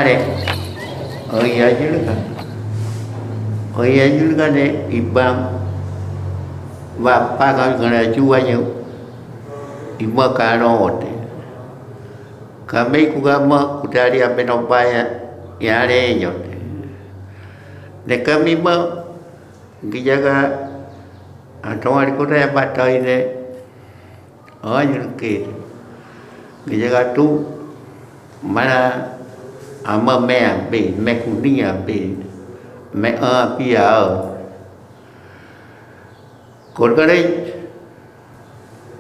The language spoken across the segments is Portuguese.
mare oya julga de ibam và ba con là chú bao nhiêu ibam cả rồi kami juga mah dari apa nombaya ya le yo de kami mah gijaga atau hari kota ya batai de oh jadi gijaga tu mana ama me kuning me pia korkare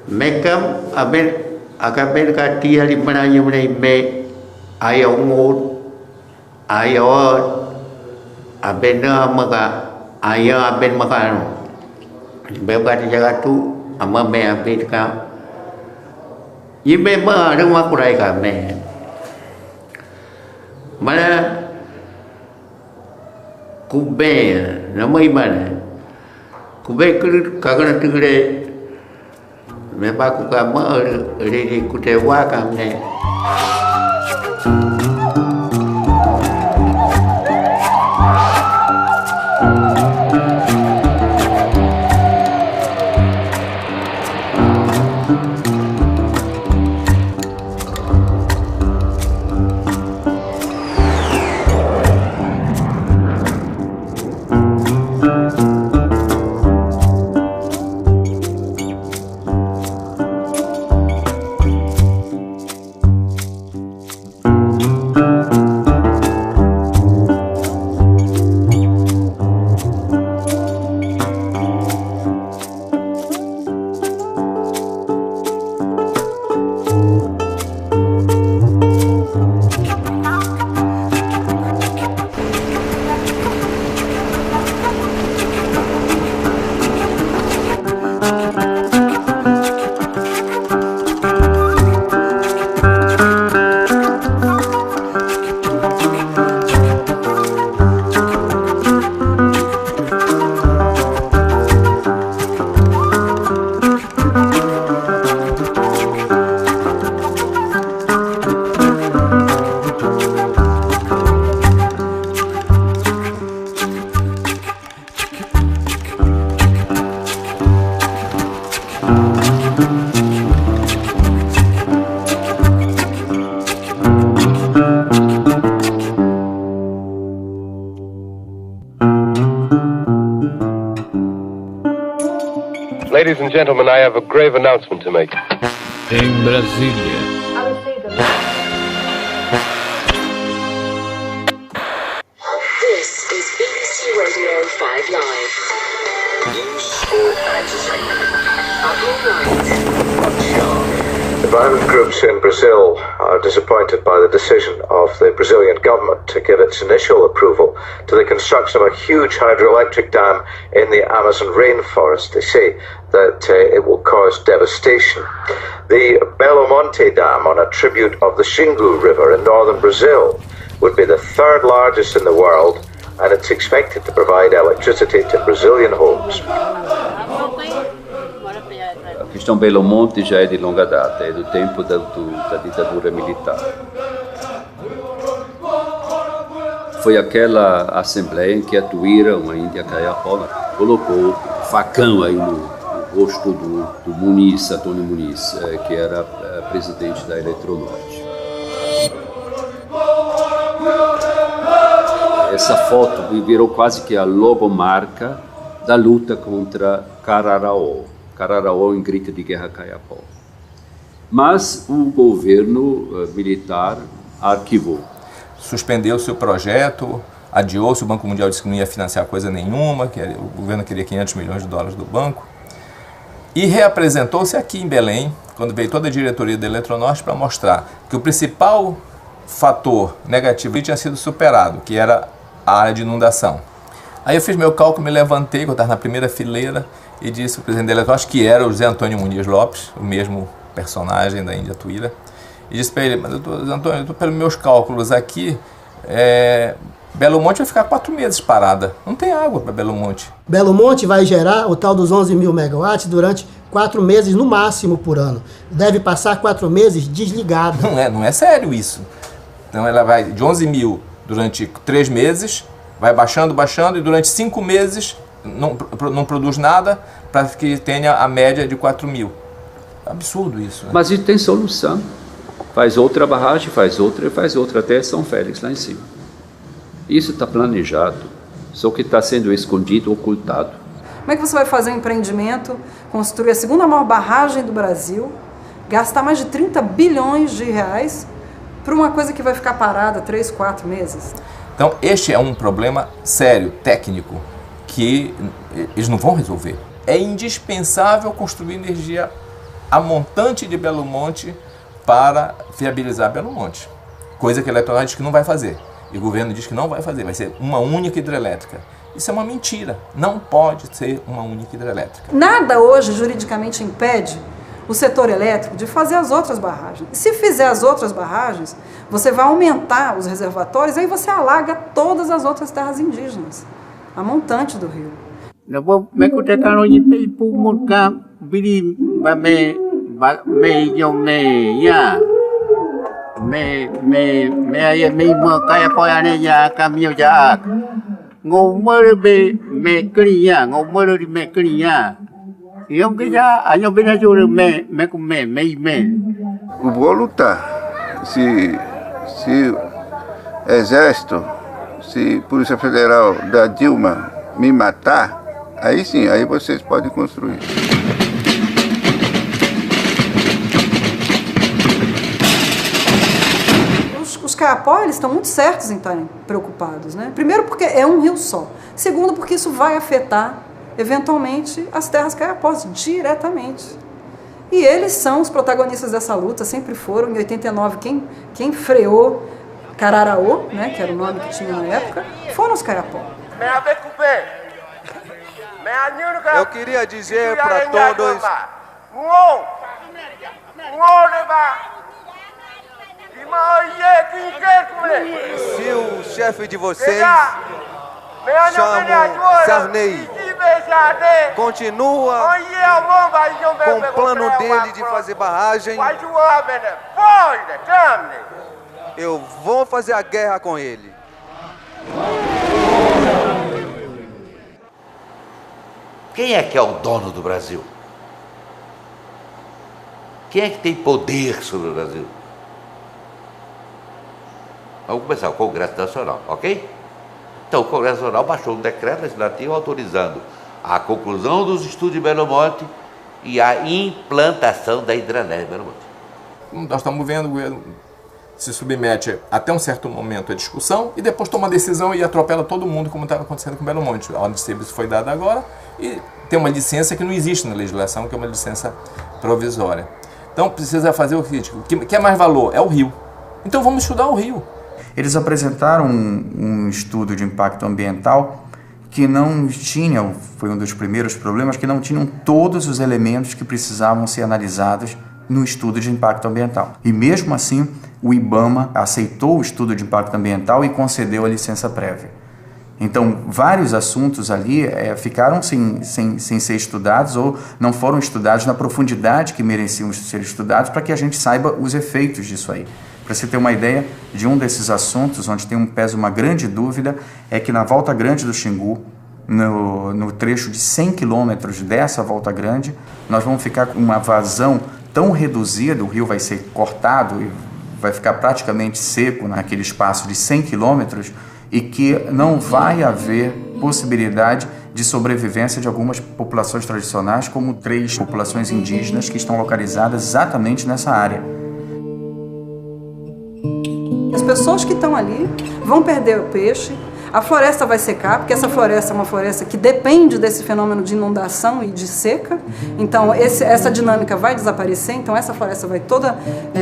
me kam aben akaben ka tia di mana yang me ayo ngut ayo aben maka ayo aben makan beba di jaga tu ama me aben ka ibe ma rumah kurai ka me mana kube namai mana kube kagana tigre memang aku kamu ada kutewa kamu. Ladies and gentlemen, I have a grave announcement to make. Em Brasília. This is BBC Radio 5 Live. News, sport, entertainment. Up all night. Environment groups in Brazil are disappointed by the decision of the Brazilian government to give its initial approval to the construction of a huge hydroelectric dam in the Amazon rainforest. They say that it will cause devastation. The Belo Monte Dam, on a tribute of the Xingu River in northern Brazil, would be the third largest in the world, and it's expected to provide electricity to Brazilian homes. A questão Belo Monte já é de longa data, é do tempo da ditadura militar. Foi aquela assembleia em que a Tuíra, uma índia caiapó, colocou facão aí no rosto do Muniz, Antônio Muniz, que era presidente da Eletronorte. Essa foto virou quase que a logomarca da luta contra Cararaó. Cararaó em grito de guerra caiapó. Mas o governo militar arquivou. Suspendeu-se o projeto, adiou-se, o Banco Mundial disse que não ia financiar coisa nenhuma, que o governo queria 500 milhões de dólares do banco. E reapresentou-se aqui em Belém, quando veio toda a diretoria da Eletronorte, para mostrar que o principal fator negativo tinha sido superado, que era a área de inundação. Aí eu fiz meu cálculo, me levantei, eu estava na primeira fileira, e disse ao presidente da Eletronorte, que era o José Antônio Muniz Lopes, o mesmo personagem da Índia Tuíra, e disse para ele, mas Antônio, pelos meus cálculos aqui, Belo Monte vai ficar 4 meses parada. Não tem água para Belo Monte. Belo Monte vai gerar o tal dos 11 mil megawatts durante 4 meses no máximo por ano. Deve passar 4 meses desligado. Não é sério isso. Então ela vai de 11 mil durante 3 meses, vai baixando, e durante 5 meses não produz nada para que tenha a média de 4 mil. Absurdo isso, né? Mas isso tem solução. Faz outra barragem, faz outra até São Félix, lá em cima. Isso está planejado, só que está sendo escondido, ocultado. Como é que você vai fazer um empreendimento, construir a segunda maior barragem do Brasil, gastar mais de 30 bilhões de reais para uma coisa que vai ficar parada 3, 4 meses? Então, este é um problema sério, técnico, que eles não vão resolver. É indispensável construir energia a montante de Belo Monte para viabilizar Belo Monte. Coisa que a Eletronorte diz que não vai fazer. E o governo diz que não vai fazer, vai ser uma única hidrelétrica. Isso é uma mentira. Não pode ser uma única hidrelétrica. Nada hoje juridicamente impede o setor elétrico de fazer as outras barragens. E se fizer as outras barragens, você vai aumentar os reservatórios, aí você alaga todas as outras terras indígenas, a montante do rio. Vou lutar. Se Exército, se Polícia Federal da Dilma me matar, aí sim, aí vocês podem construir. Os Caiapó, eles estão muito certos em estarem preocupados, né? Primeiro porque é um rio só. Segundo porque isso vai afetar, eventualmente, as terras Caiapós, diretamente. E eles são os protagonistas dessa luta, sempre foram. Em 89, quem freou Cararaô, né, que era o nome que tinha na época, foram os Caiapó. Eu queria dizer para todos... Se o chefe de vocês, chamo Sarney, continua com o plano dele de fazer barragem, eu vou fazer a guerra com ele. Quem é que é o dono do Brasil? Quem é que tem poder sobre o Brasil? Vamos começar, o Congresso Nacional, ok? Então, o Congresso Nacional baixou um decreto legislativo autorizando a conclusão dos estudos de Belo Monte e a implantação da hidrelétrica de Belo Monte. Nós estamos vendo o governo se submete até um certo momento à discussão e depois toma uma decisão e atropela todo mundo, como estava acontecendo com Belo Monte. A ordem de serviço foi dada agora e tem uma licença que não existe na legislação, que é uma licença provisória. Então, precisa fazer o seguinte, o que é mais valor? É o rio. Então, vamos estudar o rio. Eles apresentaram um estudo de impacto ambiental que não tinha, foi um dos primeiros problemas, que não tinham todos os elementos que precisavam ser analisados no estudo de impacto ambiental. E mesmo assim, o IBAMA aceitou o estudo de impacto ambiental e concedeu a licença prévia. Então, vários assuntos ali ficaram sem ser estudados ou não foram estudados na profundidade que mereciam ser estudados para que a gente saiba os efeitos disso aí. Para você ter uma ideia de um desses assuntos, onde pesa uma grande dúvida, é que na Volta Grande do Xingu, no trecho de 100 quilômetros dessa Volta Grande, nós vamos ficar com uma vazão tão reduzida, o rio vai ser cortado e vai ficar praticamente seco naquele espaço de 100 quilômetros, e que não vai haver possibilidade de sobrevivência de algumas populações tradicionais, como 3 populações indígenas que estão localizadas exatamente nessa área. As pessoas que estão ali vão perder o peixe, a floresta vai secar, porque essa floresta é uma floresta que depende desse fenômeno de inundação e de seca, então essa dinâmica vai desaparecer, então essa floresta vai toda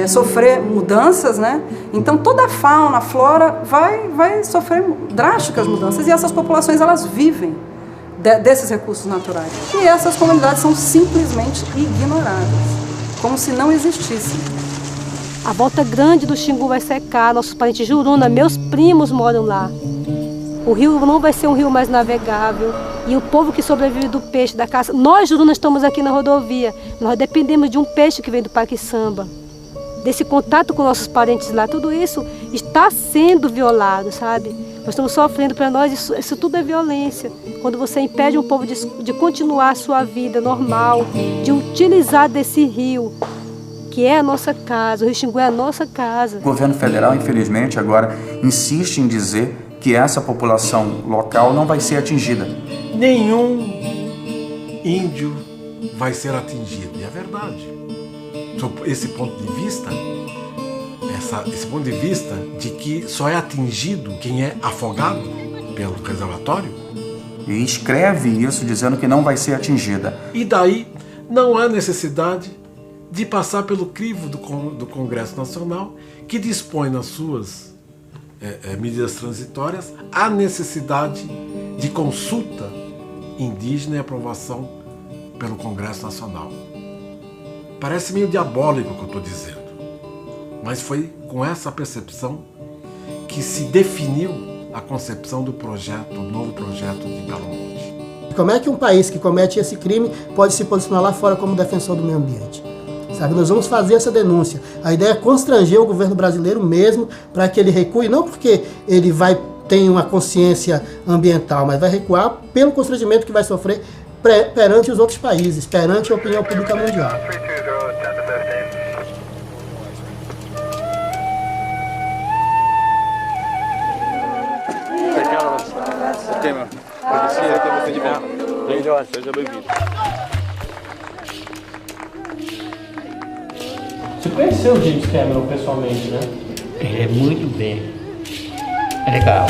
sofrer mudanças, né? Então toda a fauna, a flora vai sofrer drásticas mudanças e essas populações elas vivem desses recursos naturais. E essas comunidades são simplesmente ignoradas, como se não existissem. A Volta Grande do Xingu vai secar, nossos parentes Juruna, meus primos moram lá. O rio não vai ser um rio mais navegável. E o povo que sobrevive do peixe, da caça... Nós, Juruna, estamos aqui na rodovia. Nós dependemos de um peixe que vem do Parque Samba. Desse contato com nossos parentes lá. Tudo isso está sendo violado, sabe? Nós estamos sofrendo, para nós isso tudo é violência. Quando você impede um povo de continuar a sua vida normal, de utilizar desse rio, que é a nossa casa, o Rio Xingu é a nossa casa. O governo federal, infelizmente, agora insiste em dizer que essa população local não vai ser atingida. Nenhum índio vai ser atingido, e é verdade. Sob esse ponto de vista, esse ponto de vista de que só é atingido quem é afogado pelo reservatório. E escreve isso dizendo que não vai ser atingida. E daí não há necessidade de passar pelo crivo do Congresso Nacional, que dispõe nas suas medidas transitórias a necessidade de consulta indígena e aprovação pelo Congresso Nacional. Parece meio diabólico o que eu estou dizendo, mas foi com essa percepção que se definiu a concepção do projeto, do novo projeto de Belo Monte. Como é que um país que comete esse crime pode se posicionar lá fora como defensor do meio ambiente? Sabe, nós vamos fazer essa denúncia. A ideia é constranger o governo brasileiro mesmo para que ele recue, não porque ele tem uma consciência ambiental, mas vai recuar pelo constrangimento que vai sofrer perante os outros países, perante a opinião pública mundial. Seja bem-vindo. Você conheceu o James Cameron pessoalmente, né? Ele é muito bem. É legal.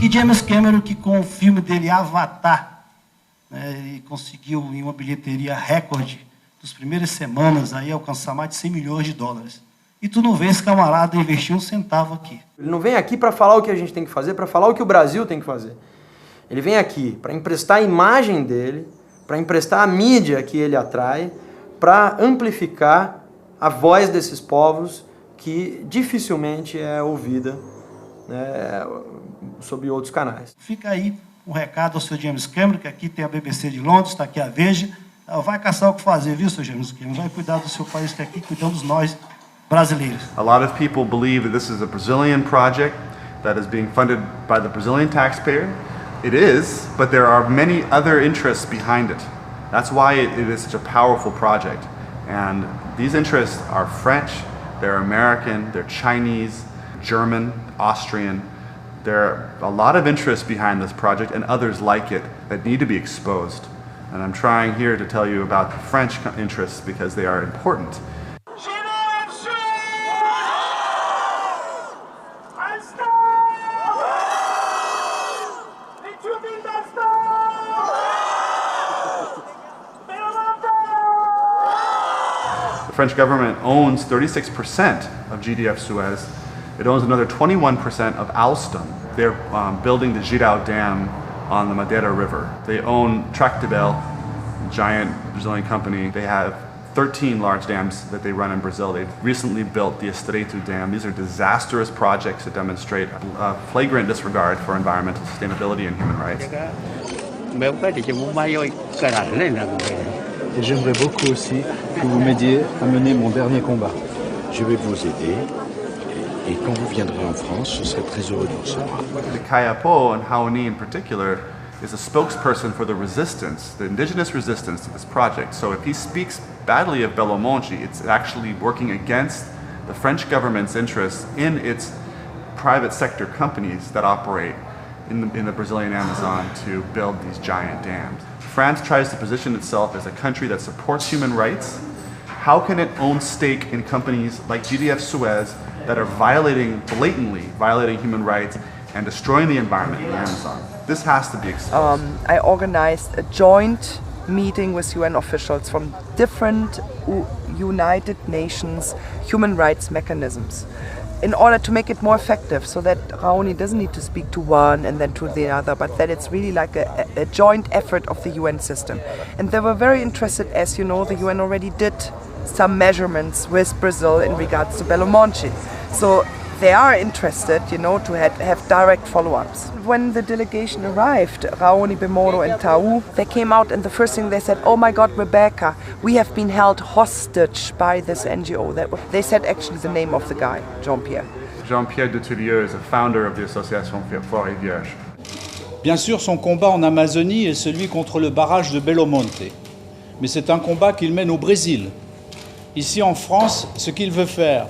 E James Cameron, que com o filme dele Avatar, né, conseguiu em uma bilheteria recorde das primeiras semanas aí alcançar mais de 100 milhões de dólares. E tu não vê esse camarada investir um centavo aqui. Ele não vem aqui para falar o que a gente tem que fazer, para falar o que o Brasil tem que fazer. Ele vem aqui para emprestar a imagem dele, para emprestar a mídia que ele atrai, para amplificar a voz desses povos que dificilmente é ouvida, né, sob outros canais. Fica aí um recado ao seu James Cameron, que aqui tem a BBC de Londres, está aqui a Veja. Vai caçar o que fazer, viu, seu James Cameron? Vai cuidar do seu país, que aqui cuidamos nós, brasileiros. A lot of people believe that this is a Brazilian project that is being funded by the Brazilian taxpayer. It is, but there are many other interests behind it. That's why it is such a powerful project. And these interests are French, they're American, they're Chinese, German, Austrian. There are a lot of interests behind this project and others like it that need to be exposed. And I'm trying here to tell you about the French interests because they are important. The French government owns 36% of GDF Suez. It owns another 21% of Alstom. They're building the Jirau Dam on the Madeira River. They own Tractebel, a giant Brazilian company. They have 13 large dams that they run in Brazil. They've recently built the Estreito Dam. These are disastrous projects that demonstrate a flagrant disregard for environmental sustainability and human rights. Et j'aimerais beaucoup aussi que vous m'aidiez à mener mon dernier combat. Je vais vous aider. Et quand vous viendrez en France, je serai très heureux de vous recevoir. The Kayapo, and Haoni in particular, is a spokesperson for the resistance, the indigenous resistance to this project. So if he speaks badly of Belo Monte, it's actually working against the French government's interests in its private sector companies that operate in the Brazilian Amazon to build these giant dams. France tries to position itself as a country that supports human rights. How can it own stake in companies like GDF Suez that are blatantly violating human rights and destroying the environment in the Amazon? This has to be exposed. I organized a joint meeting with UN officials from different United Nations human rights mechanisms in order to make it more effective, so that Raoni doesn't need to speak to one and then to the other, but that it's really like a joint effort of the UN system. And they were very interested, as you know, the UN already did some measurements with Brazil in regards to Belo Monte. So they are interested, you know, to have direct follow-ups. When the delegation arrived, Raoni, Bemoro and Tau, they came out and the first thing they said, oh my God, Rebecca, we have been held hostage by this NGO. They said actually the name of the guy, Jean-Pierre. Jean-Pierre de Tulieu is a founder of the Association Forêt Vierge. Bien sûr, son combat en Amazonie est celui contre le barrage de Belo Monte. Mais c'est un combat qu'il mène au Brésil. Ici en France, ce qu'il veut faire,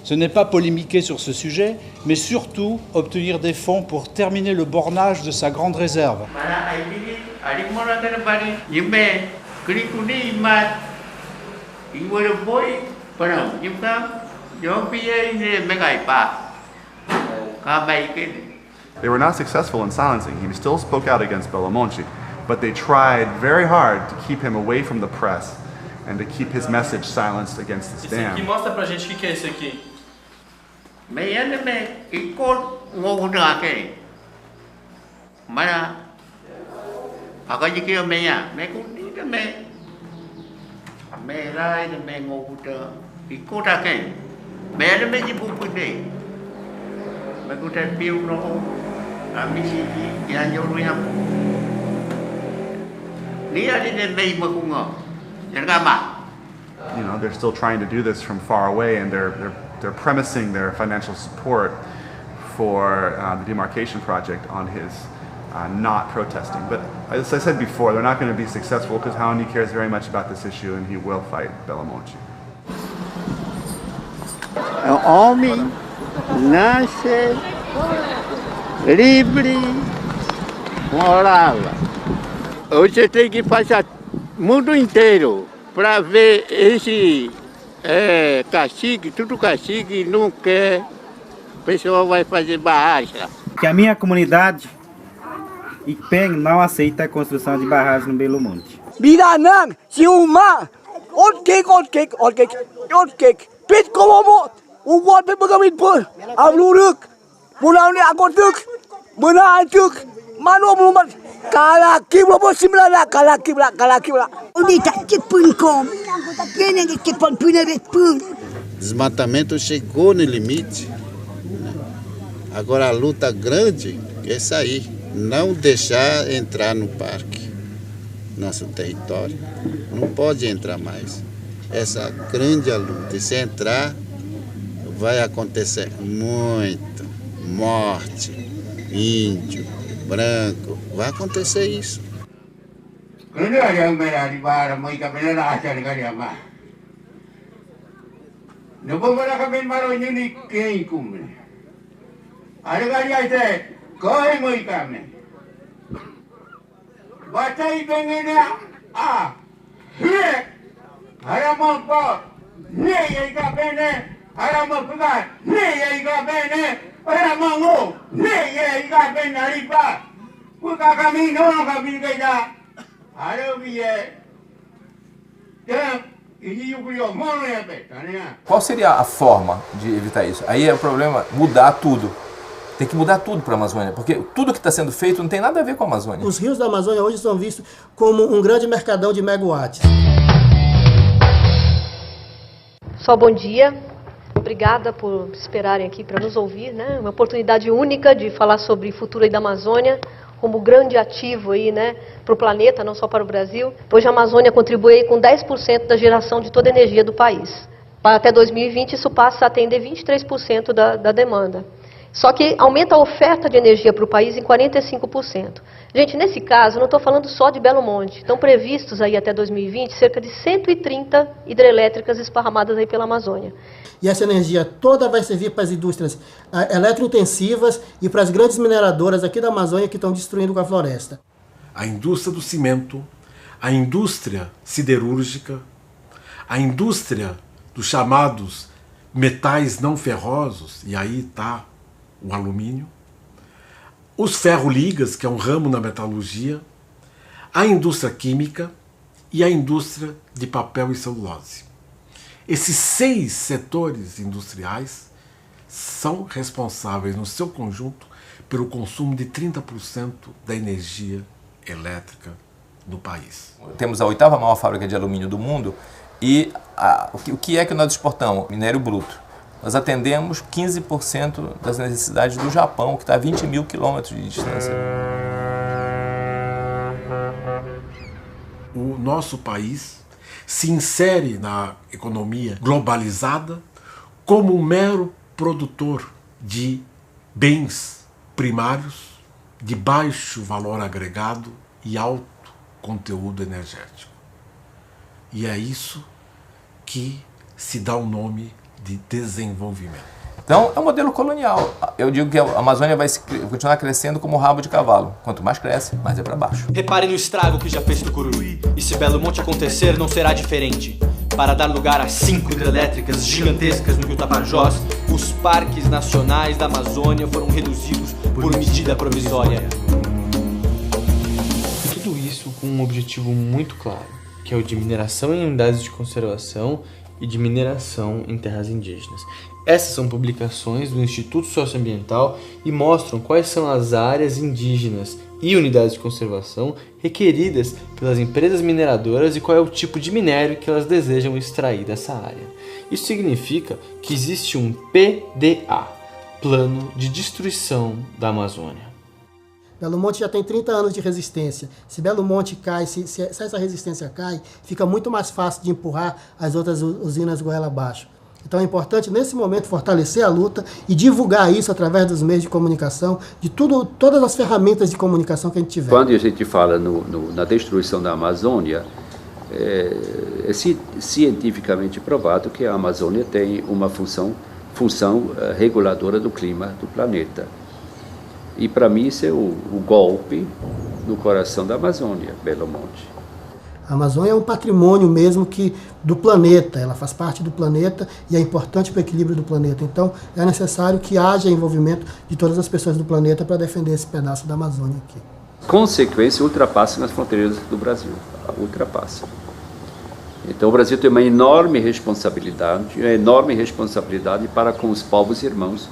ce n'est pas polémiquer sur ce sujet, mais surtout obtenir des fonds pour terminer le bornage de sa grande réserve. They were not successful in silencing him. He still spoke out against Belo Monte, but they tried very hard to keep him away from the press and to keep his message silenced against this dam. Esse aqui mostra pra gente o que é esse aqui. You know, they're still trying to do this from far away, and they're premising their financial support for the demarcation project on his not protesting. But as I said before, they're not going to be successful because Raoni cares very much about this issue, and he will fight Belo Monte. Homem nasce livre, moral. Você tem que passar o mundo inteiro para ver esse cacique, tudo cacique não quer, a pessoa vai fazer barragem. Que a minha comunidade Ipeng não aceita a construção de barragens no Belo Monte. Biranang, Siuma, Otkek, Pit Komomot, o voto para o Pur, a Luruk, Munani Agotuk, Munatuk, Manu Mumat, Kalakibla, Simla, Kalakibla. Desmatamento chegou no limite. Agora a luta grande é sair, não deixar entrar no parque, nosso território. Não pode entrar mais. Essa grande luta. E se entrar, vai acontecer muito. Morte, índio, branco, vai acontecer isso. Não vou falar com o Maranhão nem quem come. Arigariaite, corre muito também. Bata aí bem Haramampo, nem aí cabene, Haramampuga, nem aí cabene, Haramango, nem aí cabene aripa. Puka caminho não caminho que dá. Arabie. Qual seria a forma de evitar isso? Aí é o problema mudar tudo. Tem que mudar tudo para a Amazônia, porque tudo que está sendo feito não tem nada a ver com a Amazônia. Os rios da Amazônia hoje são vistos como um grande mercadão de megawatts. Só bom dia. Obrigada por esperarem aqui para nos ouvir, né? Uma oportunidade única de falar sobre o futuro aí da Amazônia, como grande ativo aí, né, para o planeta, não só para o Brasil. Hoje a Amazônia contribui com 10% da geração de toda a energia do país. Até 2020 isso passa a atender 23% da demanda. Só que aumenta a oferta de energia para o país em 45%. Gente, nesse caso, eu não estou falando só de Belo Monte. Estão previstos aí até 2020 cerca de 130 hidrelétricas esparramadas aí pela Amazônia. E essa energia toda vai servir para as indústrias eletrointensivas e para as grandes mineradoras aqui da Amazônia que estão destruindo com a floresta. A indústria do cimento, a indústria siderúrgica, a indústria dos chamados metais não ferrosos, e aí está o alumínio, os ferroligas, que é um ramo na metalurgia, a indústria química e a indústria de papel e celulose. Esses 6 setores industriais são responsáveis, no seu conjunto, pelo consumo de 30% da energia elétrica no país. Temos a 8ª maior fábrica de alumínio do mundo e o que é que nós exportamos? Minério bruto. Nós atendemos 15% das necessidades do Japão, que está a 20 mil quilômetros de distância. O nosso país se insere na economia globalizada como um mero produtor de bens primários de baixo valor agregado e alto conteúdo energético. E é isso que se dá o nome de desenvolvimento. Então, é um modelo colonial. Eu digo que a Amazônia vai continuar crescendo como rabo de cavalo. Quanto mais cresce, mais é para baixo. Repare no estrago que já fez do Cururu. E se Belo Monte acontecer, não será diferente. Para dar lugar a 5 hidrelétricas gigantescas no Rio Tapajós, os parques nacionais da Amazônia foram reduzidos por medida provisória. Tudo isso com um objetivo muito claro, que é o de mineração em unidades de conservação e de mineração em terras indígenas. Essas são publicações do Instituto Socioambiental e mostram quais são as áreas indígenas e unidades de conservação requeridas pelas empresas mineradoras e qual é o tipo de minério que elas desejam extrair dessa área. Isso significa que existe um PDA, Plano de Destruição da Amazônia. Belo Monte já tem 30 anos de resistência. Se Belo Monte cai, se essa resistência cai, fica muito mais fácil de empurrar as outras usinas goela abaixo. Então é importante, nesse momento, fortalecer a luta e divulgar isso através dos meios de comunicação, de todas as ferramentas de comunicação que a gente tiver. Quando a gente fala na destruição da Amazônia, é cientificamente provado que a Amazônia tem uma função reguladora do clima do planeta. E para mim isso é o golpe no coração da Amazônia, Belo Monte. A Amazônia é um patrimônio mesmo do planeta, ela faz parte do planeta e é importante para o equilíbrio do planeta. Então é necessário que haja envolvimento de todas as pessoas do planeta para defender esse pedaço da Amazônia aqui. Consequência ultrapassa nas fronteiras do Brasil, ultrapassa. Então o Brasil tem uma enorme responsabilidade para com os povos irmãos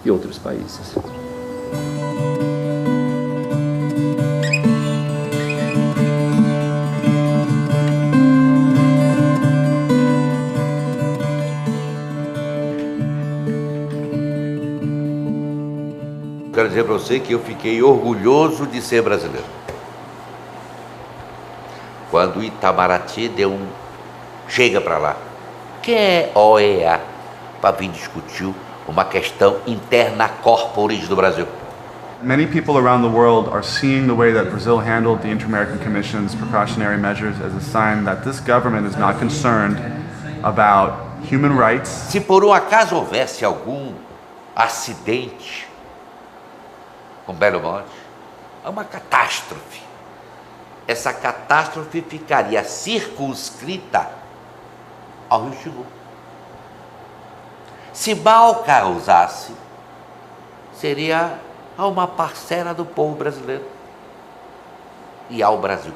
de outros países. Quero dizer para você que eu fiquei orgulhoso de ser brasileiro. Quando o Itamaraty deu chega para lá. Quem é OEA para vir discutir uma questão interna corporis do Brasil? Many people around the world are seeing the way that Brazil handled the Inter-American Commission's precautionary measures as a sign that this government is not concerned about human rights. Se por um acaso houvesse algum acidente com Belo Monte, é uma catástrofe. Essa catástrofe ficaria circunscrita ao Rio Xingu. Se mal causasse, seria a uma parcela do povo brasileiro e ao Brasil.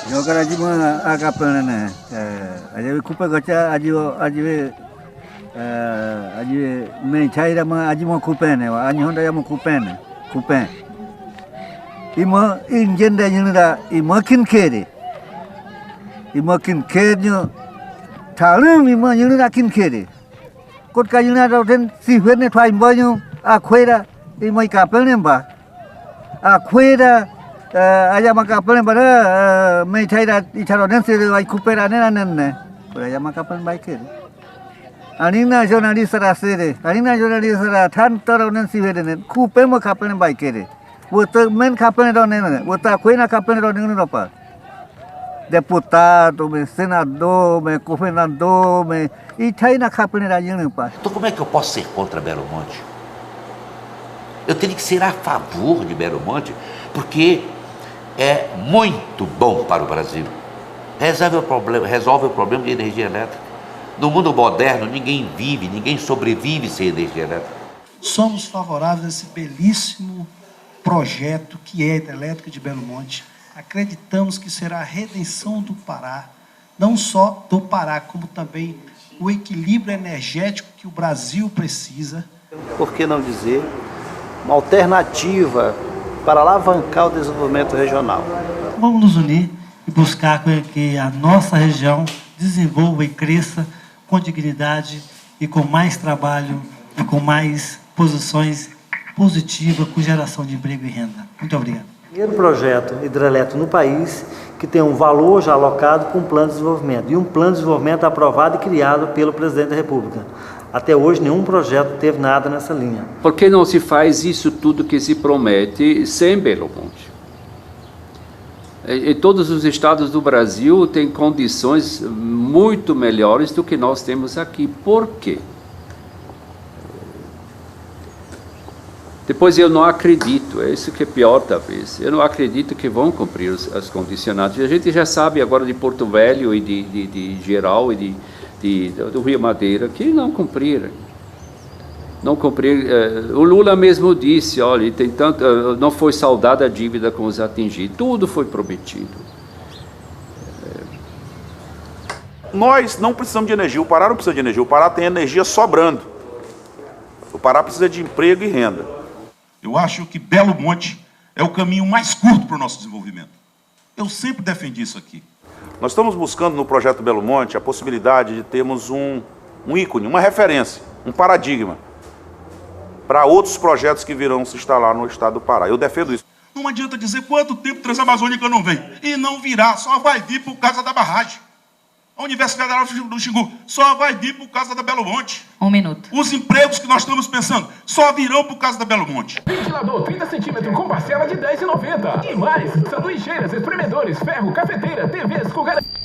Jogar aja mah agak pelan aja kupa gacha aja me cair mah aja mah kupen aja honda ya mah kupen ima injenda yang imakin kere thalum ima yang rakin kere kot kayu na roten sihwer ne thai banyu akhwera ima kapel ne ba akhwera aja makapel pada me cair icharonen se ai kupera ne aja makapel baik kere anina jonali sarasere anina jonali sara than taronen sihwer ne kupe makapel baik kere Wota men kapel ronen, wota kuena kapel ronen apa? Deputado, senador, governador, e tá aí na kapel ronen apa? Então como é que eu posso ser contra Belo Monte? Eu teria que ser a favor de Belo Monte, porque é muito bom para o Brasil. Resolve o problema de energia elétrica. No mundo moderno, ninguém sobrevive sem energia elétrica. Somos favoráveis a esse belíssimo projeto que é a hidrelétrica de Belo Monte. Acreditamos que será a redenção do Pará, não só do Pará, como também o equilíbrio energético que o Brasil precisa. Por que não dizer uma alternativa para alavancar o desenvolvimento regional? Vamos nos unir e buscar que a nossa região desenvolva e cresça com dignidade e com mais trabalho e com mais posições positiva com geração de emprego e renda. Muito obrigado. Primeiro projeto hidrelétrico no país que tem um valor já alocado para um plano de desenvolvimento. E um plano de desenvolvimento aprovado e criado pelo Presidente da República. Até hoje nenhum projeto teve nada nessa linha. Por que não se faz isso tudo que se promete sem Belo Monte? E todos os estados do Brasil têm condições muito melhores do que nós temos aqui. Por quê? Depois eu não acredito, é isso que é pior talvez, eu não acredito que vão cumprir as condicionantes. A gente já sabe agora de Porto Velho e de Geral e do Rio Madeira que não cumpriram. Não cumprir. O Lula mesmo disse, olha, tem tanto, não foi saldada a dívida com os atingidos, tudo foi prometido. Nós não precisamos de energia, o Pará não precisa de energia, o Pará tem energia sobrando. O Pará precisa de emprego e renda. Eu acho que Belo Monte é o caminho mais curto para o nosso desenvolvimento. Eu sempre defendi isso aqui. Nós estamos buscando no projeto Belo Monte a possibilidade de termos um ícone, uma referência, um paradigma para outros projetos que virão se instalar no estado do Pará. Eu defendo isso. Não adianta dizer quanto tempo Transamazônica não vem. E não virá, só vai vir por causa da barragem. A Universidade Federal do Xingu só vai vir por causa da Belo Monte. Um minuto. Os empregos que nós estamos pensando só virão por causa da Belo Monte. Ventilador 30 centímetros com parcela de R$10,90. E mais, sanduicheiras, espremedores, ferro, cafeteira, TVs com garantia.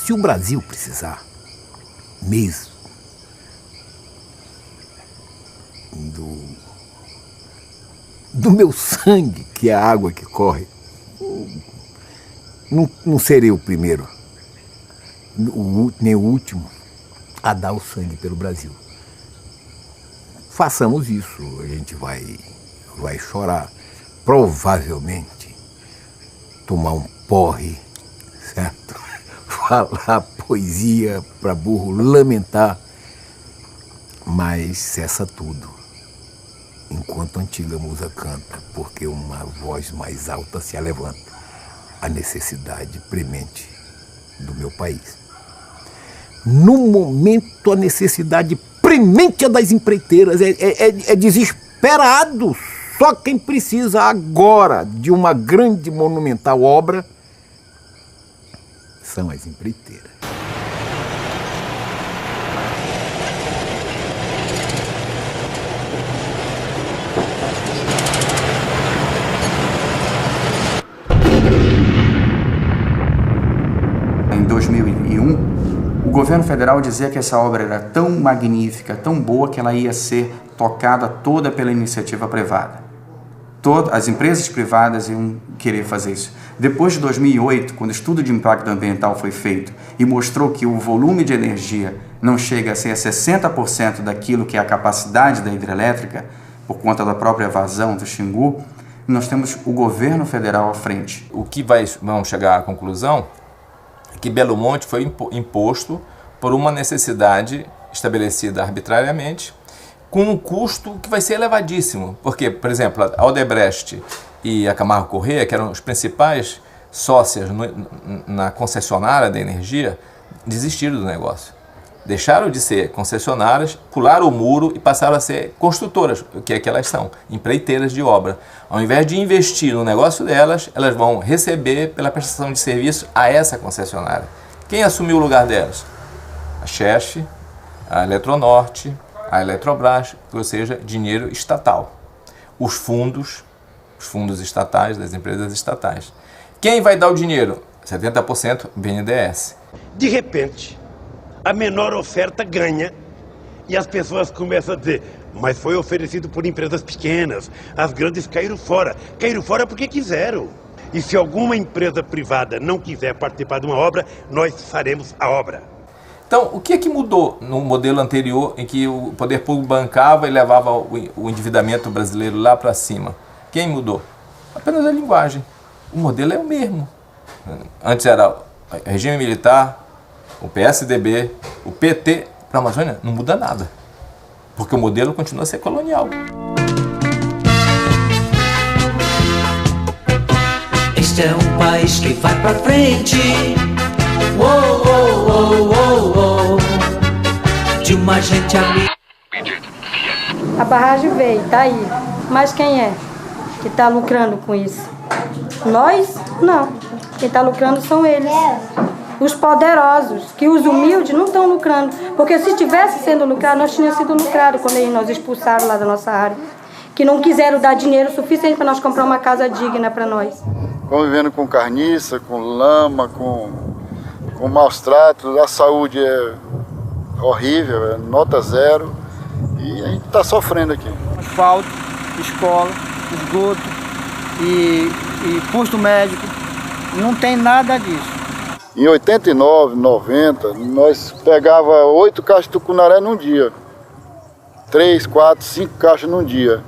Se o Brasil precisar mesmo do meu sangue, que é a água que corre, não serei o primeiro, nem o último a dar o sangue pelo Brasil. Façamos isso, a gente vai chorar, provavelmente tomar um porre, certo? Falar poesia para burro, lamentar, mas cessa tudo. enquanto a antiga musa canta, porque uma voz mais alta se alevanta, a necessidade premente do meu país. No momento, a necessidade premente das empreiteiras é desesperado. Só quem precisa agora de uma grande monumental obra são as empreiteiras. Em 2001, o governo federal dizia que essa obra era tão magnífica, tão boa, que ela ia ser tocada toda pela iniciativa privada. As empresas privadas iam querer fazer isso. Depois de 2008, quando o estudo de impacto ambiental foi feito e mostrou que o volume de energia não chega a ser 60% daquilo que é a capacidade da hidrelétrica, por conta da própria vazão do Xingu, nós temos o governo federal à frente. O que vamos chegar à conclusão é que Belo Monte foi imposto por uma necessidade estabelecida arbitrariamente, com um custo que vai ser elevadíssimo. Porque, por exemplo, a Odebrecht e a Camargo Corrêa, que eram os principais sócias na concessionária da energia, desistiram do negócio. Deixaram de ser concessionárias, pularam o muro e passaram a ser construtoras, o que é que elas são, empreiteiras de obra. Ao invés de investir no negócio delas, elas vão receber pela prestação de serviço a essa concessionária. Quem assumiu o lugar delas? A Chesf, a Eletronorte, a Eletrobras, ou seja, dinheiro estatal. Os fundos estatais, das empresas estatais. Quem vai dar o dinheiro? 70% BNDES. De repente, a menor oferta ganha e as pessoas começam a dizer: mas foi oferecido por empresas pequenas, as grandes caíram fora. Caíram fora porque quiseram. E se alguma empresa privada não quiser participar de uma obra, nós faremos a obra. Então, o que é que mudou no modelo anterior, em que o poder público bancava e levava o endividamento brasileiro lá para cima? Quem mudou? Apenas a linguagem. O modelo é o mesmo. Antes era o regime militar, o PSDB, o PT. Para a Amazônia não muda nada, porque o modelo continua a ser colonial. Este é um país que vai pra frente. Uou, uou, uou, uou, uou. De uma gente amiga. A barragem veio, tá aí. Mas quem é que tá lucrando com isso? Nós? Não. Quem tá lucrando são eles. Os poderosos, que os humildes não estão lucrando. Porque se tivesse sendo lucrado, nós tínhamos sido lucrados quando eles nos expulsaram lá da nossa área. Que não quiseram dar dinheiro suficiente para nós comprar uma casa digna para nós. Convivendo com carniça, com lama, com maus tratos, a saúde é horrível, é nota 0. E a gente está sofrendo aqui. Asfalto, escola, esgoto e posto médico, não tem nada disso. Em 89, 90, nós pegava 8 caixas de tucunaré num dia. 3, 4, 5 caixas num dia.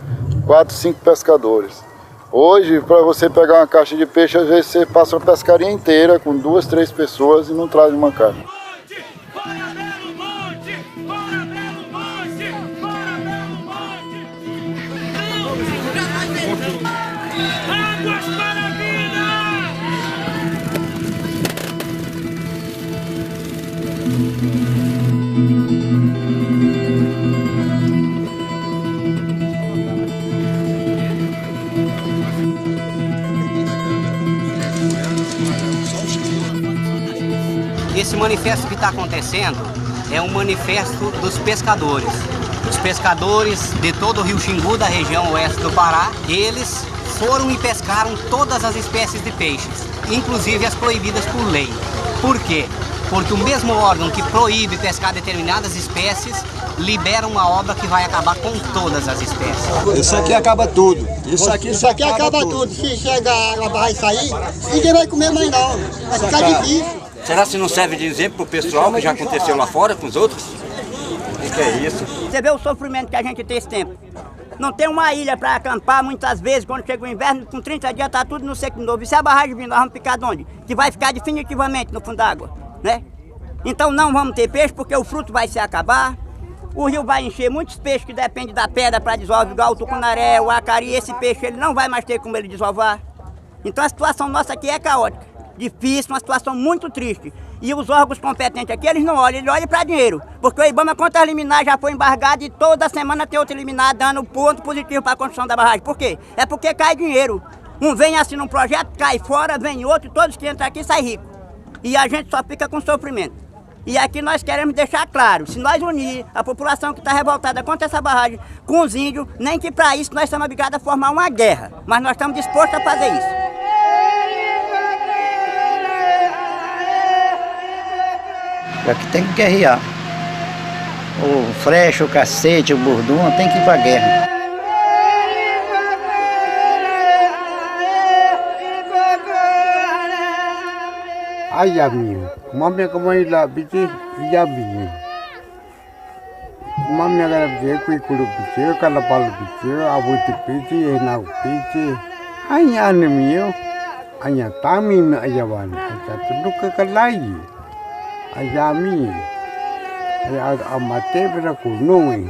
4, 5 pescadores. Hoje, para você pegar uma caixa de peixe, às vezes você passa uma pescaria inteira com 2, 3 pessoas e não traz uma caixa. Esse manifesto que está acontecendo é um manifesto dos pescadores. Os pescadores de todo o Rio Xingu, da região oeste do Pará, eles foram e pescaram todas as espécies de peixes, inclusive as proibidas por lei. Por quê? Porque o mesmo órgão que proíbe pescar determinadas espécies libera uma obra que vai acabar com todas as espécies. Isso aqui acaba tudo. Isso aqui acaba tudo. Se chegar a água vai sair, ninguém vai comer mais não. Vai ficar difícil. Será que não serve de exemplo para o pessoal que já aconteceu lá fora com os outros? O que é isso? Você vê o sofrimento que a gente tem esse tempo. Não tem uma ilha para acampar, muitas vezes, quando chega o inverno, com 30 dias está tudo no seco de novo. E se a barragem vir, nós vamos ficar de onde? Que vai ficar definitivamente no fundo d'água, né? Então não vamos ter peixe porque o fruto vai se acabar, o rio vai encher, muitos peixes que dependem da pedra para desovar, igual o tucunaré, o acari, esse peixe ele não vai mais ter como ele desovar. Então a situação nossa aqui é caótica, difícil, uma situação muito triste. E os órgãos competentes aqui, eles não olham, eles olham para dinheiro. Porque o IBAMA, contra as liminares, já foi embargado e toda semana tem outra liminar dando ponto positivo para a construção da barragem. Por quê? É porque cai dinheiro. Um vem assina um projeto, cai fora, vem outro, e todos que entram aqui saem ricos. E a gente só fica com sofrimento. E aqui nós queremos deixar claro, se nós unir a população que está revoltada contra essa barragem com os índios, nem que para isso nós estamos obrigados a formar uma guerra. Mas nós estamos dispostos a fazer isso. Aqui tem que guerrear. O Frecha, o Cacete, o Burduma tem que ir pra guerra. Ai, amigo, mamãe como ele lá, bicho, já bicho. Mamãe agora bicho, cuiculo bicho, calapalo bicho, abuti bicho, enau bicho. Ai, amigo, ai, tamin ayawan, ai, tudo que calai. Ayami, amate para kunoi.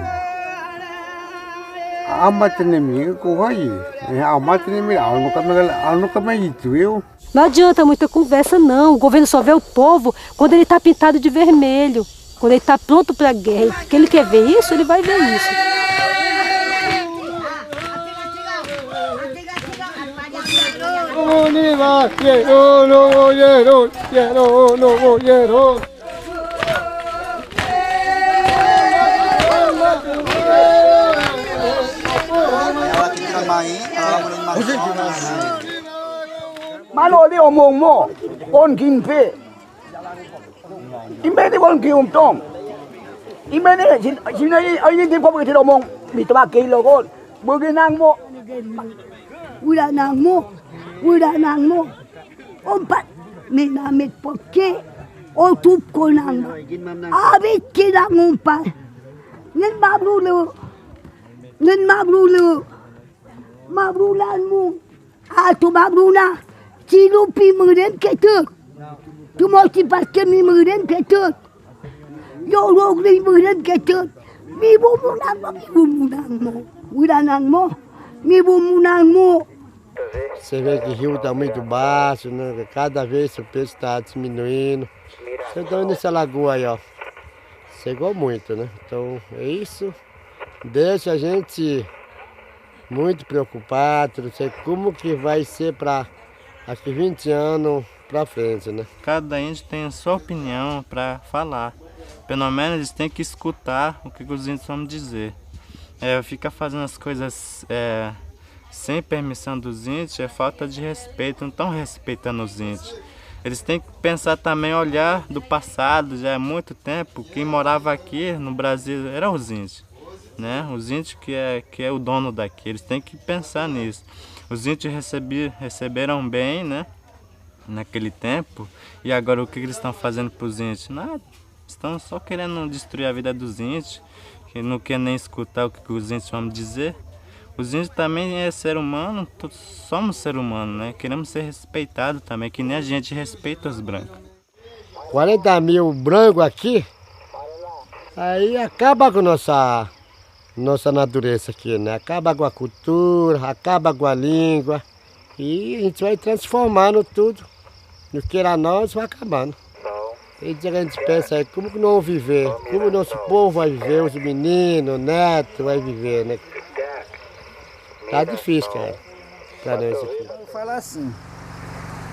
Amate nemi kuhai, amate nemi anuka me itu. Não adianta muita conversa não, o governo só vê o povo quando ele está pintado de vermelho, quando ele está pronto para a guerra, que ele quer ver isso, ele vai ver isso. Maloli omong mo, on kinpe. Imeni on kiumtong. Imeni sinai ayin din ko pagkiti omong bitwa kilo kon. Buginang mo. Wala nang mo. Ompat minamit poke. O tup ko nang mo. Abit kinang umpat. Nen mabrulu. Mabrulan mo. Ato mabruna. Cilupi meren ketuk. Tu mesti pakai mi meren ketuk. Yo logri meren ketuk. Mi bumunang mo. Mi bumunang mo. Você vê que o rio está muito baixo, né? Cada vez o peixe está diminuindo. Você está vendo essa lagoa aí, ó. Chegou muito, né? Então é isso. Deixa a gente muito preocupado. Não sei como que vai ser para acho que 20 anos para frente, né? Cada índio tem a sua opinião para falar. Pelo menos eles têm que escutar o que os índios vão dizer. Ficar fazendo as coisas sem permissão dos índios é falta de respeito, não estão respeitando os índios. Eles têm que pensar também, olhar do passado, já há muito tempo, quem morava aqui no Brasil eram os índios, né? Os índios que é o dono daqui, eles têm que pensar nisso. Os índios receberam bem, né, naquele tempo, e agora o que eles estão fazendo para os índios? Nada, estão só querendo destruir a vida dos índios, que não quer nem escutar o que os índios vão dizer. Os índios também é ser humano, todos somos ser humano, né? Queremos ser respeitados também, que nem a gente respeita os brancos. 40 mil brancos aqui, aí acaba com nossa natureza aqui, né? Acaba com a cultura, acaba com a língua e a gente vai transformando tudo. No que era nós, vai acabando. E a gente pensa aí, como que não vão viver? Como o nosso povo vai viver, os meninos, o neto vai viver, né? Tá difícil, cara, pra nós aqui. Eu vou falar assim,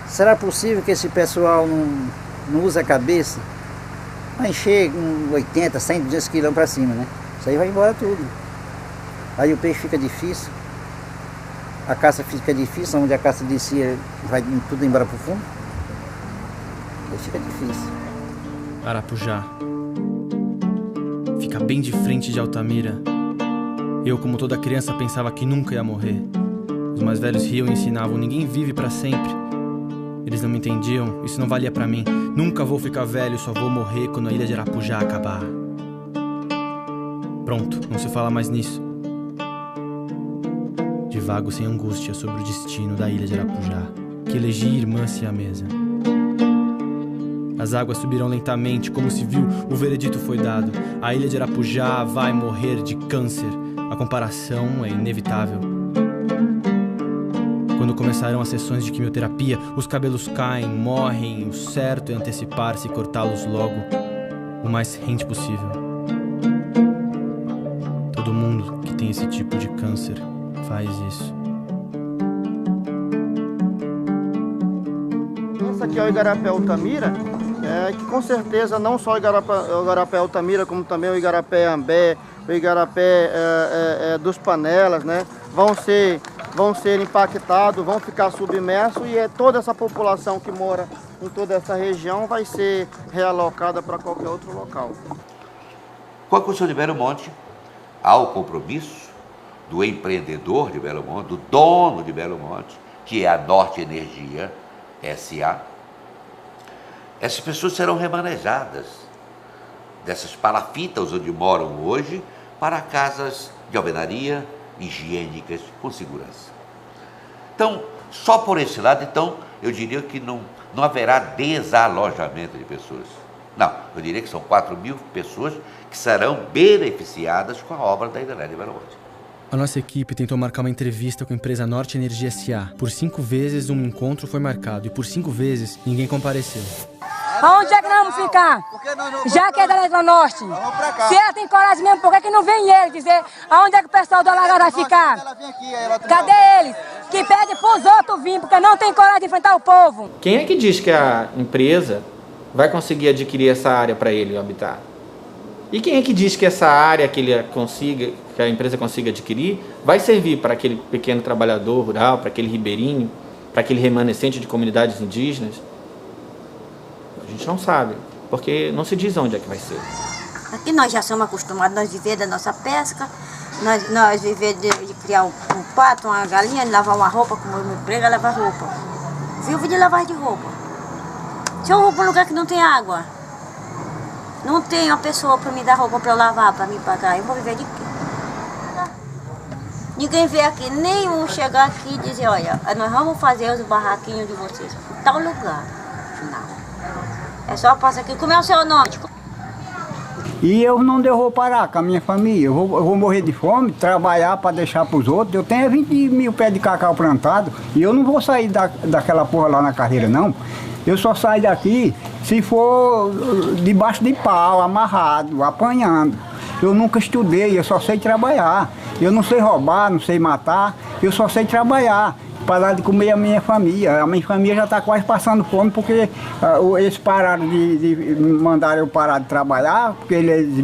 será possível que esse pessoal não use a cabeça? Vai encher 80, 100, 200 quilômetros pra cima, né? Isso aí vai embora tudo. Aí o peixe fica difícil, a caça fica difícil, onde a caça descia vai tudo embora pro fundo. Aí fica difícil. Arapujá fica bem de frente de Altamira. Eu, como toda criança, pensava que nunca ia morrer. Os mais velhos riam e ensinavam, ninguém vive pra sempre. Eles não me entendiam, isso não valia pra mim. Nunca vou ficar velho, só vou morrer quando a ilha de Arapujá acabar. Pronto, não se fala mais nisso. Divago sem angústia sobre o destino da ilha de Arapujá, que elegi irmã siamesa. As águas subiram lentamente, como se viu, o veredito foi dado. A ilha de Arapujá vai morrer de câncer. A comparação é inevitável. Quando começarão as sessões de quimioterapia, os cabelos caem, morrem. O certo é antecipar-se e cortá-los logo, o mais rente possível. Todo mundo que tem esse tipo de câncer faz isso. Essa aqui é o Igarapé Altamira, que com certeza não só o Igarapé Altamira, como também o Igarapé Ambé, o Igarapé dos Panelas, né, vão ser impactados, vão ficar submersos e toda essa população que mora em toda essa região vai ser realocada para qualquer outro local. Com a construção de Belo Monte, há o compromisso do empreendedor de Belo Monte, do dono de Belo Monte, que é a Norte Energia S.A. Essas pessoas serão remanejadas dessas palafitas onde moram hoje para casas de alvenaria, higiênicas, com segurança. Então, só por esse lado, então, eu diria que não haverá desalojamento de pessoas. Não, eu diria que são 4.000 pessoas que serão beneficiadas com a obra da hidrelétrica de Belo Monte. A nossa equipe tentou marcar uma entrevista com a empresa Norte Energia S.A. Por 5 vezes um encontro foi marcado e por 5 vezes ninguém compareceu. Aonde é que nós vamos ficar? Já que é da Eletronorte. Se ela tem coragem mesmo, por que não vem ele dizer aonde é que o pessoal do Alagado vai ficar? Cadê eles? Que pede pros outros vir, porque não tem coragem de enfrentar o povo. Quem é que diz que a empresa vai conseguir adquirir essa área para ele habitar? E quem é que diz que essa área que a empresa consiga adquirir vai servir para aquele pequeno trabalhador rural, para aquele ribeirinho, para aquele remanescente de comunidades indígenas? A gente não sabe, porque não se diz onde é que vai ser. Aqui nós já somos acostumados, nós viver da nossa pesca, nós viver de criar um pato, uma galinha, de lavar uma roupa, como o meu emprego é lavar roupa. Vivo de lavar de roupa. Se eu vou para um lugar que não tem água, não tem uma pessoa para me dar roupa para eu lavar, para me pagar, eu vou viver de quê? Ninguém vê aqui, nenhum chegar aqui e dizer, olha, nós vamos fazer os barraquinhos de vocês em tal lugar. Não. É só passar aqui. Como é o seu nome? E eu não vou parar com a minha família. Eu vou morrer de fome, trabalhar para deixar para os outros. Eu tenho 20.000 pés de cacau plantado e eu não vou sair daquela porra lá na carreira, não. Eu só saio daqui se for debaixo de pau, amarrado, apanhando. Eu nunca estudei, eu só sei trabalhar. Eu não sei roubar, não sei matar, eu só sei trabalhar. Para dar de comer a minha família. A minha família já está quase passando fome porque eles pararam de mandar eu parar de trabalhar, porque eles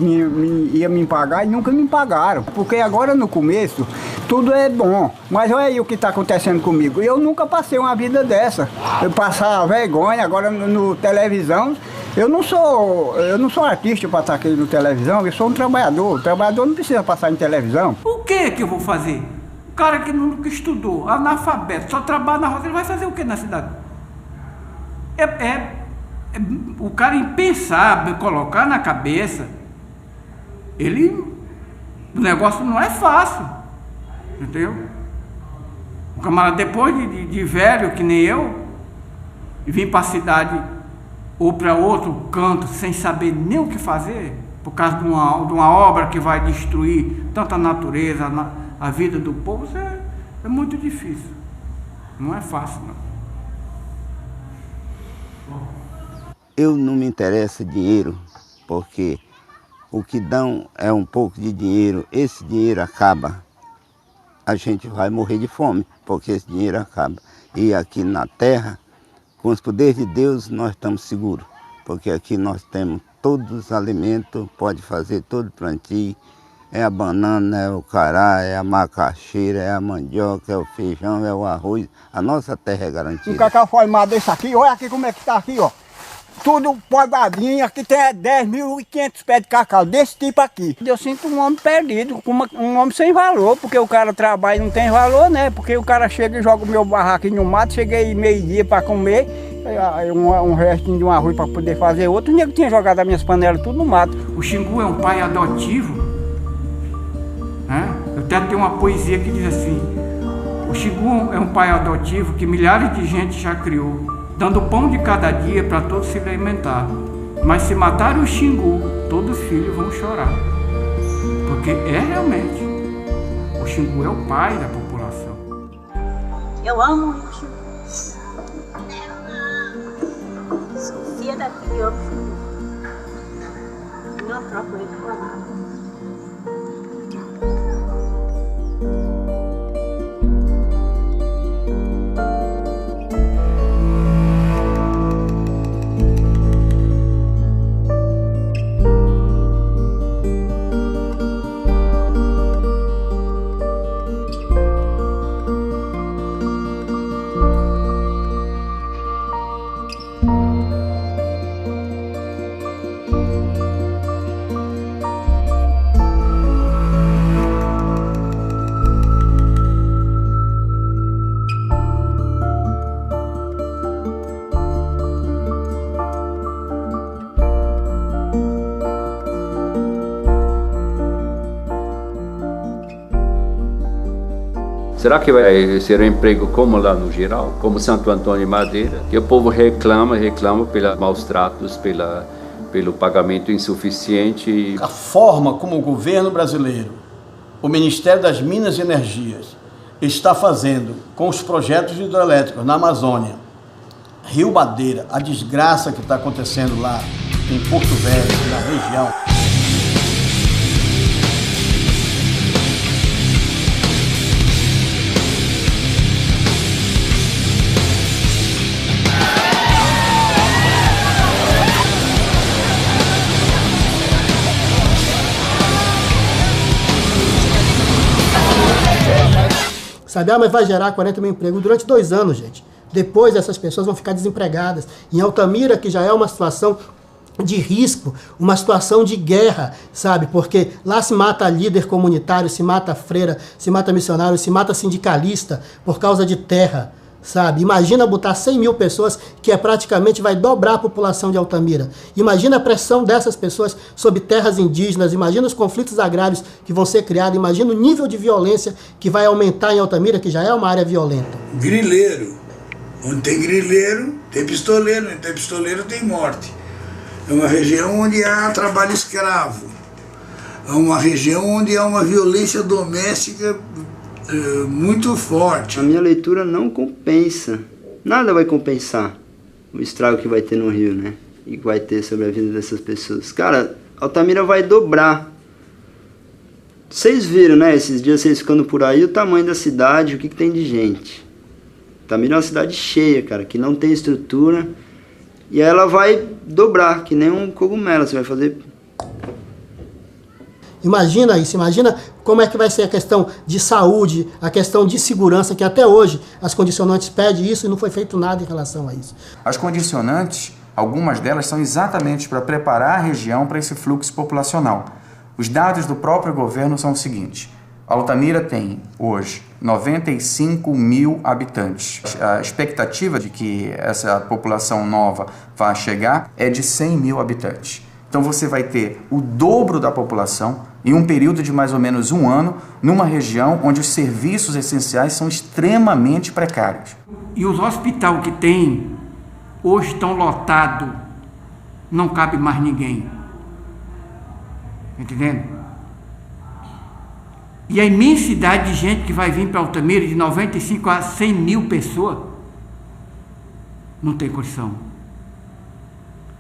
iam me pagar e nunca me pagaram. Porque agora no começo tudo é bom, mas olha aí o que está acontecendo comigo. Eu nunca passei uma vida dessa. Eu passava vergonha, agora no televisão. Eu não sou artista para estar aqui no televisão, eu sou um trabalhador. O trabalhador não precisa passar em televisão. O que eu vou fazer? O cara que nunca estudou, analfabeto, só trabalha na roça, ele vai fazer o que na cidade? O cara em pensar, colocar na cabeça, o negócio não é fácil, entendeu? O camarada depois de velho, que nem eu, vir para a cidade ou para outro canto sem saber nem o que fazer, por causa de uma obra que vai destruir tanta natureza, a vida do povo, é muito difícil. Não é fácil, não. Eu não me interessa dinheiro, porque o que dão é um pouco de dinheiro. Esse dinheiro acaba, a gente vai morrer de fome, porque esse dinheiro acaba. E aqui na terra, com os poderes de Deus, nós estamos seguros, porque aqui nós temos todos os alimentos, pode fazer todo o plantio. É a banana, é o cará, é a macaxeira, é a mandioca, é o feijão, é o arroz. A nossa terra é garantida. Um cacau formado desse aqui, olha aqui como é que tá aqui, ó. Tudo podadinho, aqui tem 10.500 pés de cacau, desse tipo aqui. Eu sinto um homem perdido, um homem sem valor, porque o cara trabalha e não tem valor, né? Porque o cara chega e joga o meu barraquinho no mato, cheguei meio-dia para comer, um restinho de um arroz para poder fazer outro. O nego tinha jogado as minhas panelas tudo no mato. O Xingu é um pai adotivo. Eu até tenho uma poesia que diz assim: o Xingu é um pai adotivo que milhares de gente já criou. dando pão de cada dia para todos se alimentar. Mas se matarem o Xingu, todos os filhos vão chorar. Porque realmente, o Xingu é o pai da população. Eu amo o Xingu. Sou filha da criouça. Não troco ele por nada. Será que vai ser um emprego como lá no geral, como Santo Antônio de Madeira? Que o povo reclama pelos maus tratos, pelo pagamento insuficiente. A forma como o governo brasileiro, o Ministério das Minas e Energias, está fazendo com os projetos hidrelétricos na Amazônia, Rio Madeira, a desgraça que está acontecendo lá em Porto Velho, na região. Sabe, mas vai gerar 40 mil empregos durante 2 anos, gente. Depois essas pessoas vão ficar desempregadas. Em Altamira, que já é uma situação de risco, uma situação de guerra, sabe? Porque lá se mata líder comunitário, se mata freira, se mata missionário, se mata sindicalista por causa de terra, sabe? Imagina botar 100 mil pessoas, que praticamente vai dobrar a população de Altamira. Imagina a pressão dessas pessoas sobre terras indígenas, imagina os conflitos agrários que vão ser criados, imagina o nível de violência que vai aumentar em Altamira, que já é uma área violenta. Grileiro. Onde tem grileiro, tem pistoleiro. Onde tem pistoleiro, tem morte. É uma região onde há trabalho escravo. É uma região onde há uma violência doméstica muito forte. A minha leitura não compensa. Nada vai compensar o estrago que vai ter no Rio, né? E que vai ter sobre a vida dessas pessoas. Cara, Altamira vai dobrar. Vocês viram, né? Esses dias vocês ficando por aí, o tamanho da cidade, o que tem de gente. Altamira é uma cidade cheia, cara, que não tem estrutura. E ela vai dobrar, que nem um cogumelo. Você vai fazer... Imagina isso, imagina como é que vai ser a questão de saúde, a questão de segurança, que até hoje as condicionantes pedem isso e não foi feito nada em relação a isso. As condicionantes, algumas delas são exatamente para preparar a região para esse fluxo populacional. Os dados do próprio governo são os seguintes. Altamira tem, hoje, 95 mil habitantes. A expectativa de que essa população nova vá chegar é de 100 mil habitantes. Então você vai ter o dobro da população em um período de mais ou menos 1 ano, numa região onde os serviços essenciais são extremamente precários. E os hospitais que tem, hoje estão lotados, não cabe mais ninguém. Entendendo? E a imensidade de gente que vai vir para Altamira, de 95 a 100 mil pessoas, não tem condição.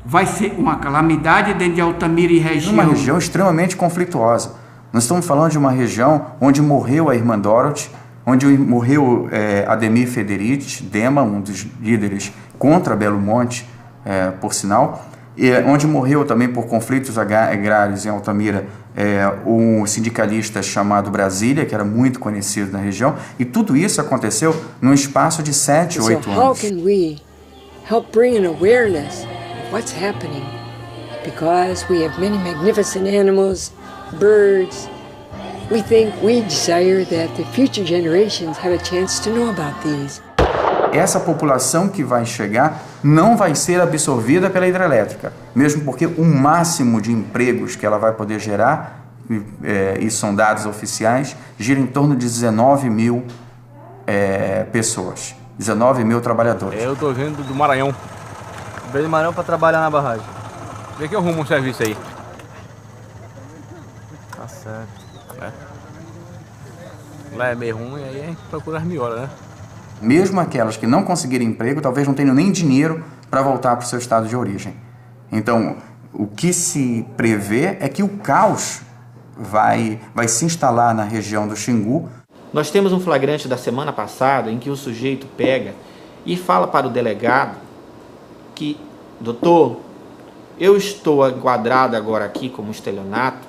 Vai ser uma calamidade dentro de Altamira e região. Uma região extremamente conflituosa. Nós estamos falando de uma região onde morreu a irmã Dorothy, onde morreu Ademir Federici, Dema, um dos líderes contra Belo Monte, por sinal, onde morreu também por conflitos agrários em Altamira um sindicalista chamado Brasília, que era muito conhecido na região, e tudo isso aconteceu num espaço de 7, 8 anos. How can we help bring an awareness of what's happening? Because we have many magnificent animals, birds. We desire that the future generations have a chance to know about these. Essa população que vai chegar não vai ser absorvida pela hidrelétrica, mesmo porque o máximo de empregos que ela vai poder gerar, e são dados oficiais, gira em torno de 19 mil pessoas. 19 mil trabalhadores. Eu tô vindo do Maranhão. Veio do Maranhão para trabalhar na barragem. Vê que eu arrumo um serviço aí. Tá certo. Lá é meio ruim, aí a gente procura as melhoras, né? Mesmo aquelas que não conseguirem emprego, talvez não tenham nem dinheiro para voltar para o seu estado de origem. Então, o que se prevê é que o caos vai se instalar na região do Xingu. Nós temos um flagrante da semana passada em que o sujeito pega e fala para o delegado que, doutor, eu estou enquadrado agora aqui como estelionato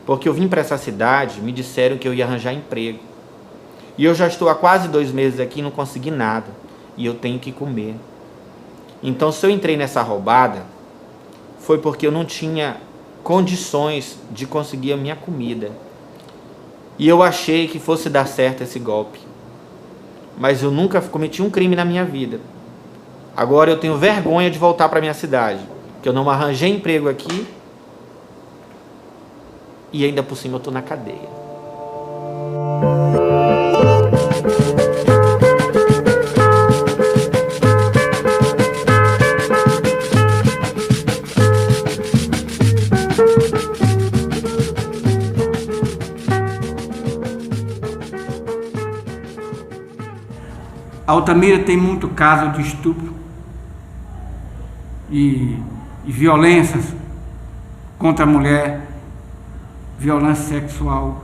porque eu vim para essa cidade, me disseram que eu ia arranjar emprego. E eu já estou há quase 2 meses aqui e não consegui nada. E eu tenho que comer. Então, se eu entrei nessa roubada, foi porque eu não tinha condições de conseguir a minha comida. E eu achei que fosse dar certo esse golpe. Mas eu nunca cometi um crime na minha vida. Agora eu tenho vergonha de voltar para minha cidade. Que eu não arranjei emprego aqui. E ainda por cima eu estou na cadeia. Altamira tem muito caso de estupro e violências contra a mulher, violência sexual.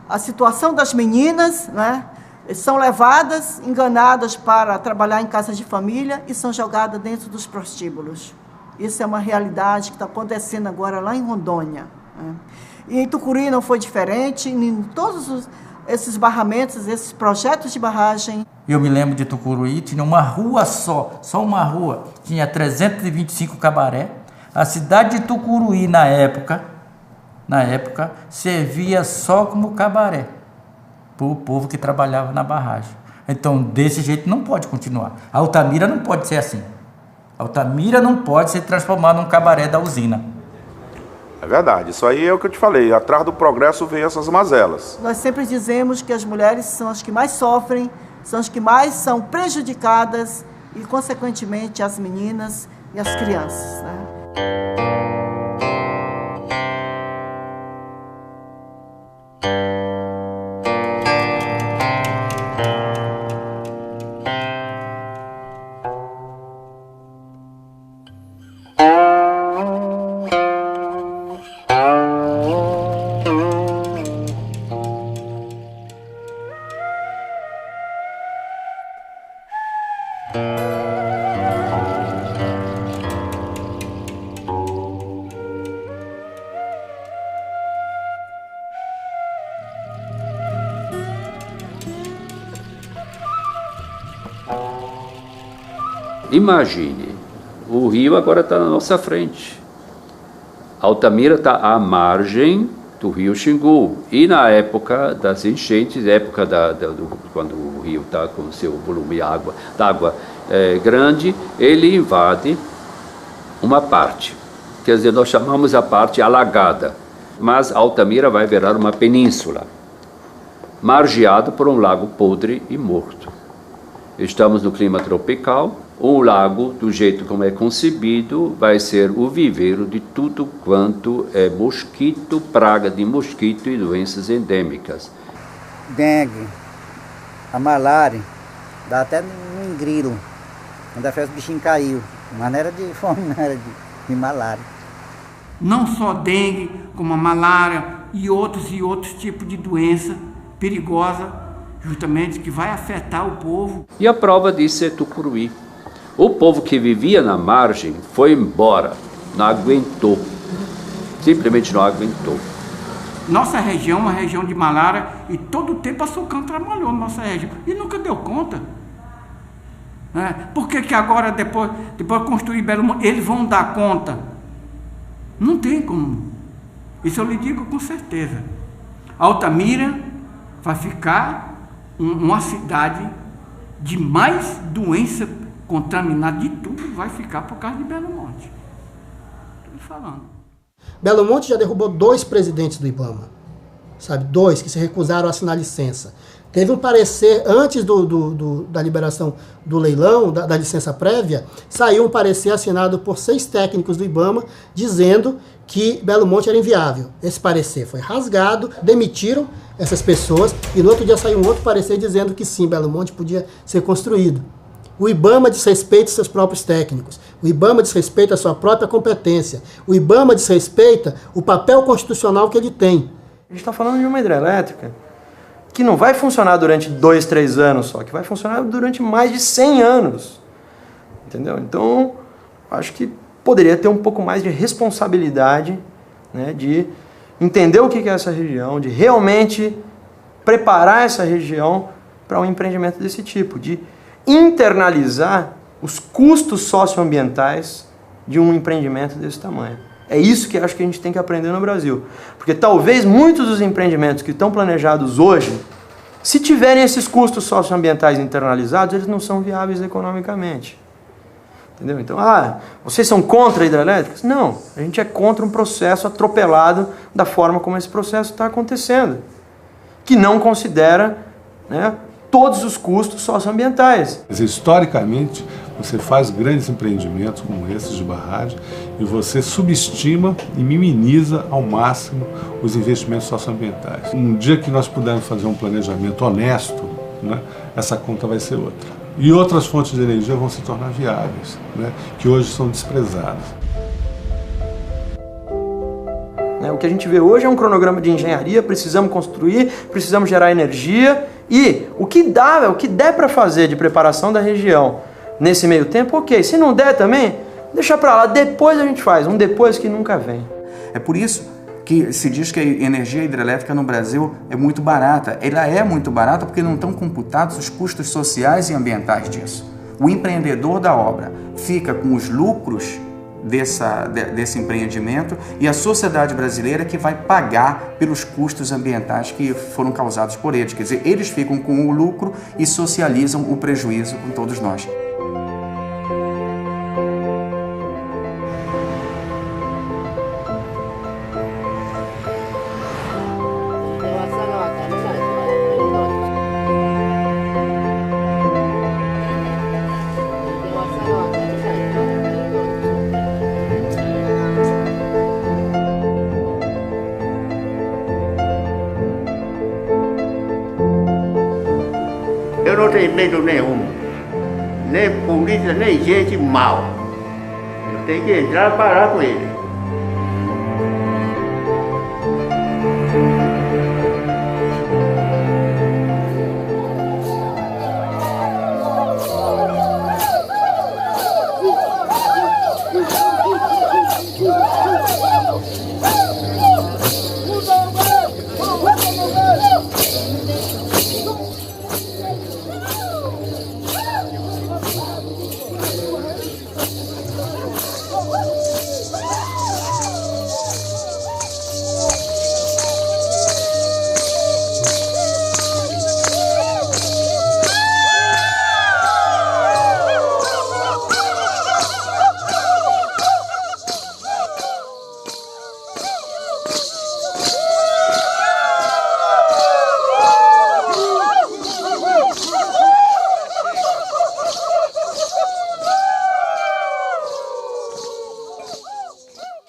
A situação das meninas, né, são levadas, enganadas para trabalhar em casas de família e são jogadas dentro dos prostíbulos. Isso é uma realidade que está acontecendo agora lá em Rondônia, né? E em Tucuruí não foi diferente, em todos esses barramentos, esses projetos de barragem. Eu me lembro de Tucuruí, tinha uma rua só uma rua, tinha 325 cabaré. A cidade de Tucuruí, na época, servia só como cabaré para o povo que trabalhava na barragem. Então, desse jeito não pode continuar. A Altamira não pode ser assim. A Altamira não pode ser transformada num cabaré da usina. É verdade, isso aí é o que eu te falei, atrás do progresso vem essas mazelas. Nós sempre dizemos que as mulheres são as que mais sofrem, são as que mais são prejudicadas e, consequentemente, as meninas e as crianças, né? Imagine, o rio agora está na nossa frente. Altamira está à margem do rio Xingu. E na época das enchentes, quando o rio está com seu volume d'água grande, ele invade uma parte. Quer dizer, nós chamamos a parte alagada. Mas Altamira vai virar uma península, margeada por um lago podre e morto. Estamos no clima tropical. Um lago, do jeito como é concebido, vai ser o viveiro de tudo quanto é mosquito, praga de mosquito e doenças endêmicas. Dengue, a malária, dá até no grilo. Quando a festa do bichinho caiu, mas não era de fome, não era de malária. Não só dengue, como a malária e outros tipos de doença perigosa, justamente que vai afetar o povo. E a prova disso é Tucuruí. O povo que vivia na margem foi embora, não aguentou, simplesmente não aguentou. Nossa região é uma região de malária e todo o tempo a Sulcam trabalhou na nossa região e nunca deu conta. Por que agora, depois de construir Belo Monte, eles vão dar conta? Não tem como. Isso eu lhe digo com certeza. Altamira vai ficar uma cidade de mais doença contaminada de tudo, vai ficar por causa de Belo Monte. Estou falando. Belo Monte já derrubou 2 presidentes do IBAMA, sabe? 2 que se recusaram a assinar licença. Teve um parecer, antes da liberação do leilão, da licença prévia, saiu um parecer assinado por 6 técnicos do IBAMA, dizendo que Belo Monte era inviável. Esse parecer foi rasgado, demitiram essas pessoas, e no outro dia saiu um outro parecer dizendo que sim, Belo Monte podia ser construído. O IBAMA desrespeita seus próprios técnicos, o IBAMA desrespeita a sua própria competência, o IBAMA desrespeita o papel constitucional que ele tem. A gente está falando de uma hidrelétrica que não vai funcionar durante 2, 3 anos só, que vai funcionar durante mais de 100 anos. Entendeu? Então, acho que poderia ter um pouco mais de responsabilidade, né, de entender o que é essa região, de realmente preparar essa região para um empreendimento desse tipo, de internalizar os custos socioambientais de um empreendimento desse tamanho. É isso que acho que a gente tem que aprender no Brasil. Porque talvez muitos dos empreendimentos que estão planejados hoje, se tiverem esses custos socioambientais internalizados, eles não são viáveis economicamente. Entendeu? Então, vocês são contra hidrelétricas? Não, a gente é contra um processo atropelado da forma como esse processo está acontecendo, que não considera, né, todos os custos socioambientais. Historicamente, você faz grandes empreendimentos como esses de barragem e você subestima e minimiza ao máximo os investimentos socioambientais. Um dia que nós pudermos fazer um planejamento honesto, né, essa conta vai ser outra. E outras fontes de energia vão se tornar viáveis, né, que hoje são desprezadas. O que a gente vê hoje é um cronograma de engenharia, precisamos construir, precisamos gerar energia e o que der para fazer de preparação da região nesse meio tempo, ok. Se não der também, deixa para lá, depois a gente faz, um depois que nunca vem. É por isso que se diz que a energia hidrelétrica no Brasil é muito barata. Ela é muito barata porque não estão computados os custos sociais e ambientais disso. O empreendedor da obra fica com os lucros desse empreendimento e a sociedade brasileira que vai pagar pelos custos ambientais que foram causados por eles. Quer dizer, eles ficam com o lucro e socializam o prejuízo com todos nós. Eu não tenho medo nenhum, nem polícia, nem gente mal. Eu tenho que entrar e parar com ele.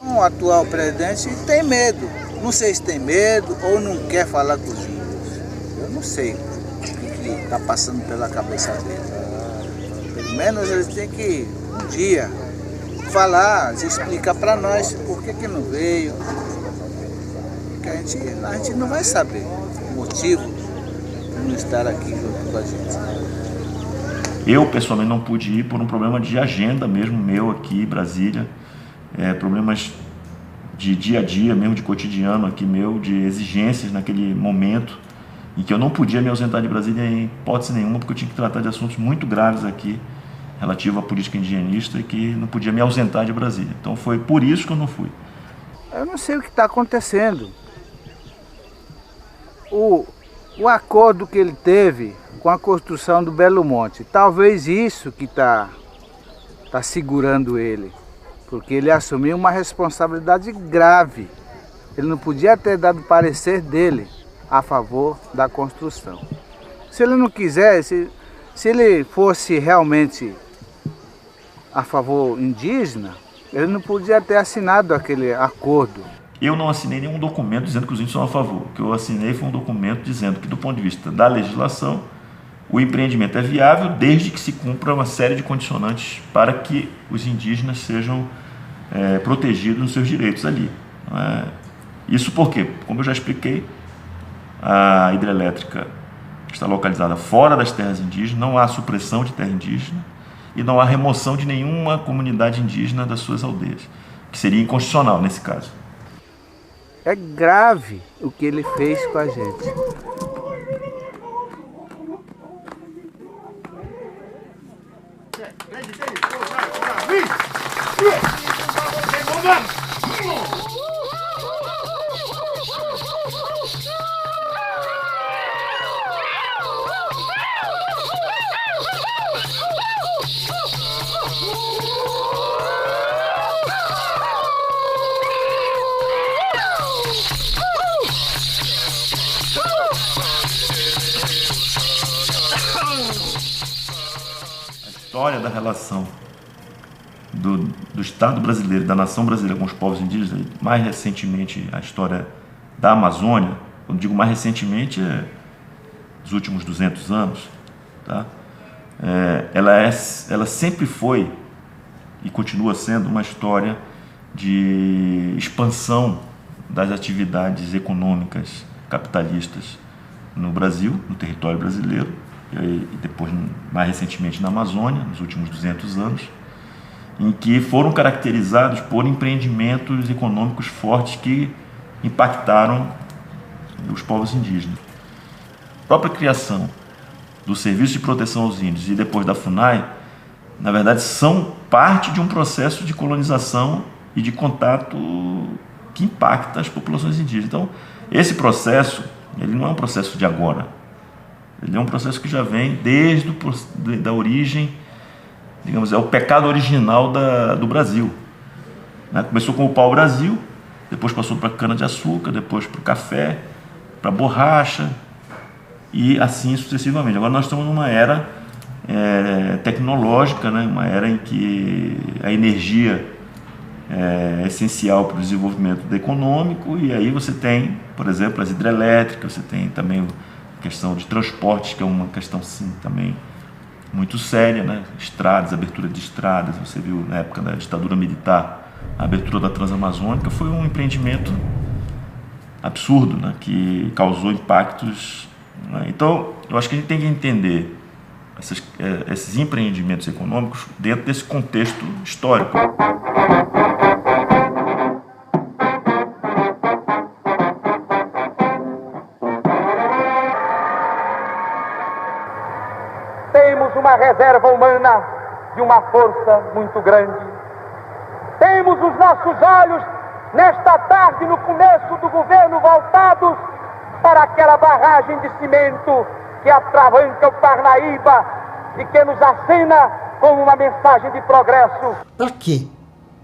O atual presidente tem medo. Não sei se tem medo ou não quer falar com os índios. Eu não sei o que está passando pela cabeça dele. Pelo menos eles têm que, um dia, falar, explicar para nós por que não veio. Porque a gente não vai saber o motivo de não estar aqui junto com a gente. Eu, pessoalmente, não pude ir por um problema de agenda mesmo, meu aqui em Brasília. Problemas de dia a dia, mesmo de cotidiano aqui meu, de exigências naquele momento, em que eu não podia me ausentar de Brasília em hipótese nenhuma, porque eu tinha que tratar de assuntos muito graves aqui, relativo à política indigenista, e que não podia me ausentar de Brasília. Então foi por isso que eu não fui. Eu não sei o que está acontecendo. O acordo que ele teve com a construção do Belo Monte, talvez isso que está segurando ele. Porque ele assumiu uma responsabilidade grave. Ele não podia ter dado parecer dele a favor da construção. Se ele não quiser, se ele fosse realmente a favor indígena, ele não podia ter assinado aquele acordo. Eu não assinei nenhum documento dizendo que os índios são a favor. O que eu assinei foi um documento dizendo que, do ponto de vista da legislação, o empreendimento é viável desde que se cumpra uma série de condicionantes para que os indígenas sejam protegidos nos seus direitos ali. Isso porque, como eu já expliquei, a hidrelétrica está localizada fora das terras indígenas, não há supressão de terra indígena e não há remoção de nenhuma comunidade indígena das suas aldeias, que seria inconstitucional nesse caso. É grave o que ele fez com a gente. A história da relação do Estado brasileiro, da nação brasileira com os povos indígenas, mais recentemente a história da Amazônia, quando digo mais recentemente, os últimos 200 anos, tá? Ela sempre foi e continua sendo uma história de expansão das atividades econômicas capitalistas no Brasil, no território brasileiro, e depois, mais recentemente, na Amazônia, nos últimos 200 anos, em que foram caracterizados por empreendimentos econômicos fortes que impactaram os povos indígenas. A própria criação do Serviço de Proteção aos Índios e depois da FUNAI, na verdade, são parte de um processo de colonização e de contato que impacta as populações indígenas. Então, esse processo, ele não é um processo de agora. Ele é um processo que já vem desde da origem, digamos, é o pecado original do Brasil. Começou com o pau-brasil, depois passou para a cana-de-açúcar, depois para o café, para a borracha e assim sucessivamente. Agora nós estamos numa era tecnológica, uma era em que a energia é essencial para o desenvolvimento econômico, e aí você tem, por exemplo, as hidrelétricas, você tem também a questão de transportes, que é uma questão, sim, também muito séria, Estradas, abertura de estradas. Você viu na época da ditadura militar, a abertura da Transamazônica foi um empreendimento absurdo, que causou impactos. Então, eu acho que a gente tem que entender esses empreendimentos econômicos dentro desse contexto histórico. Temos uma reserva humana de uma força muito grande. Temos os nossos olhos, nesta tarde, no começo do governo, voltados para aquela barragem de cimento que atravanca o Parnaíba e que nos acena como uma mensagem de progresso. Para quê?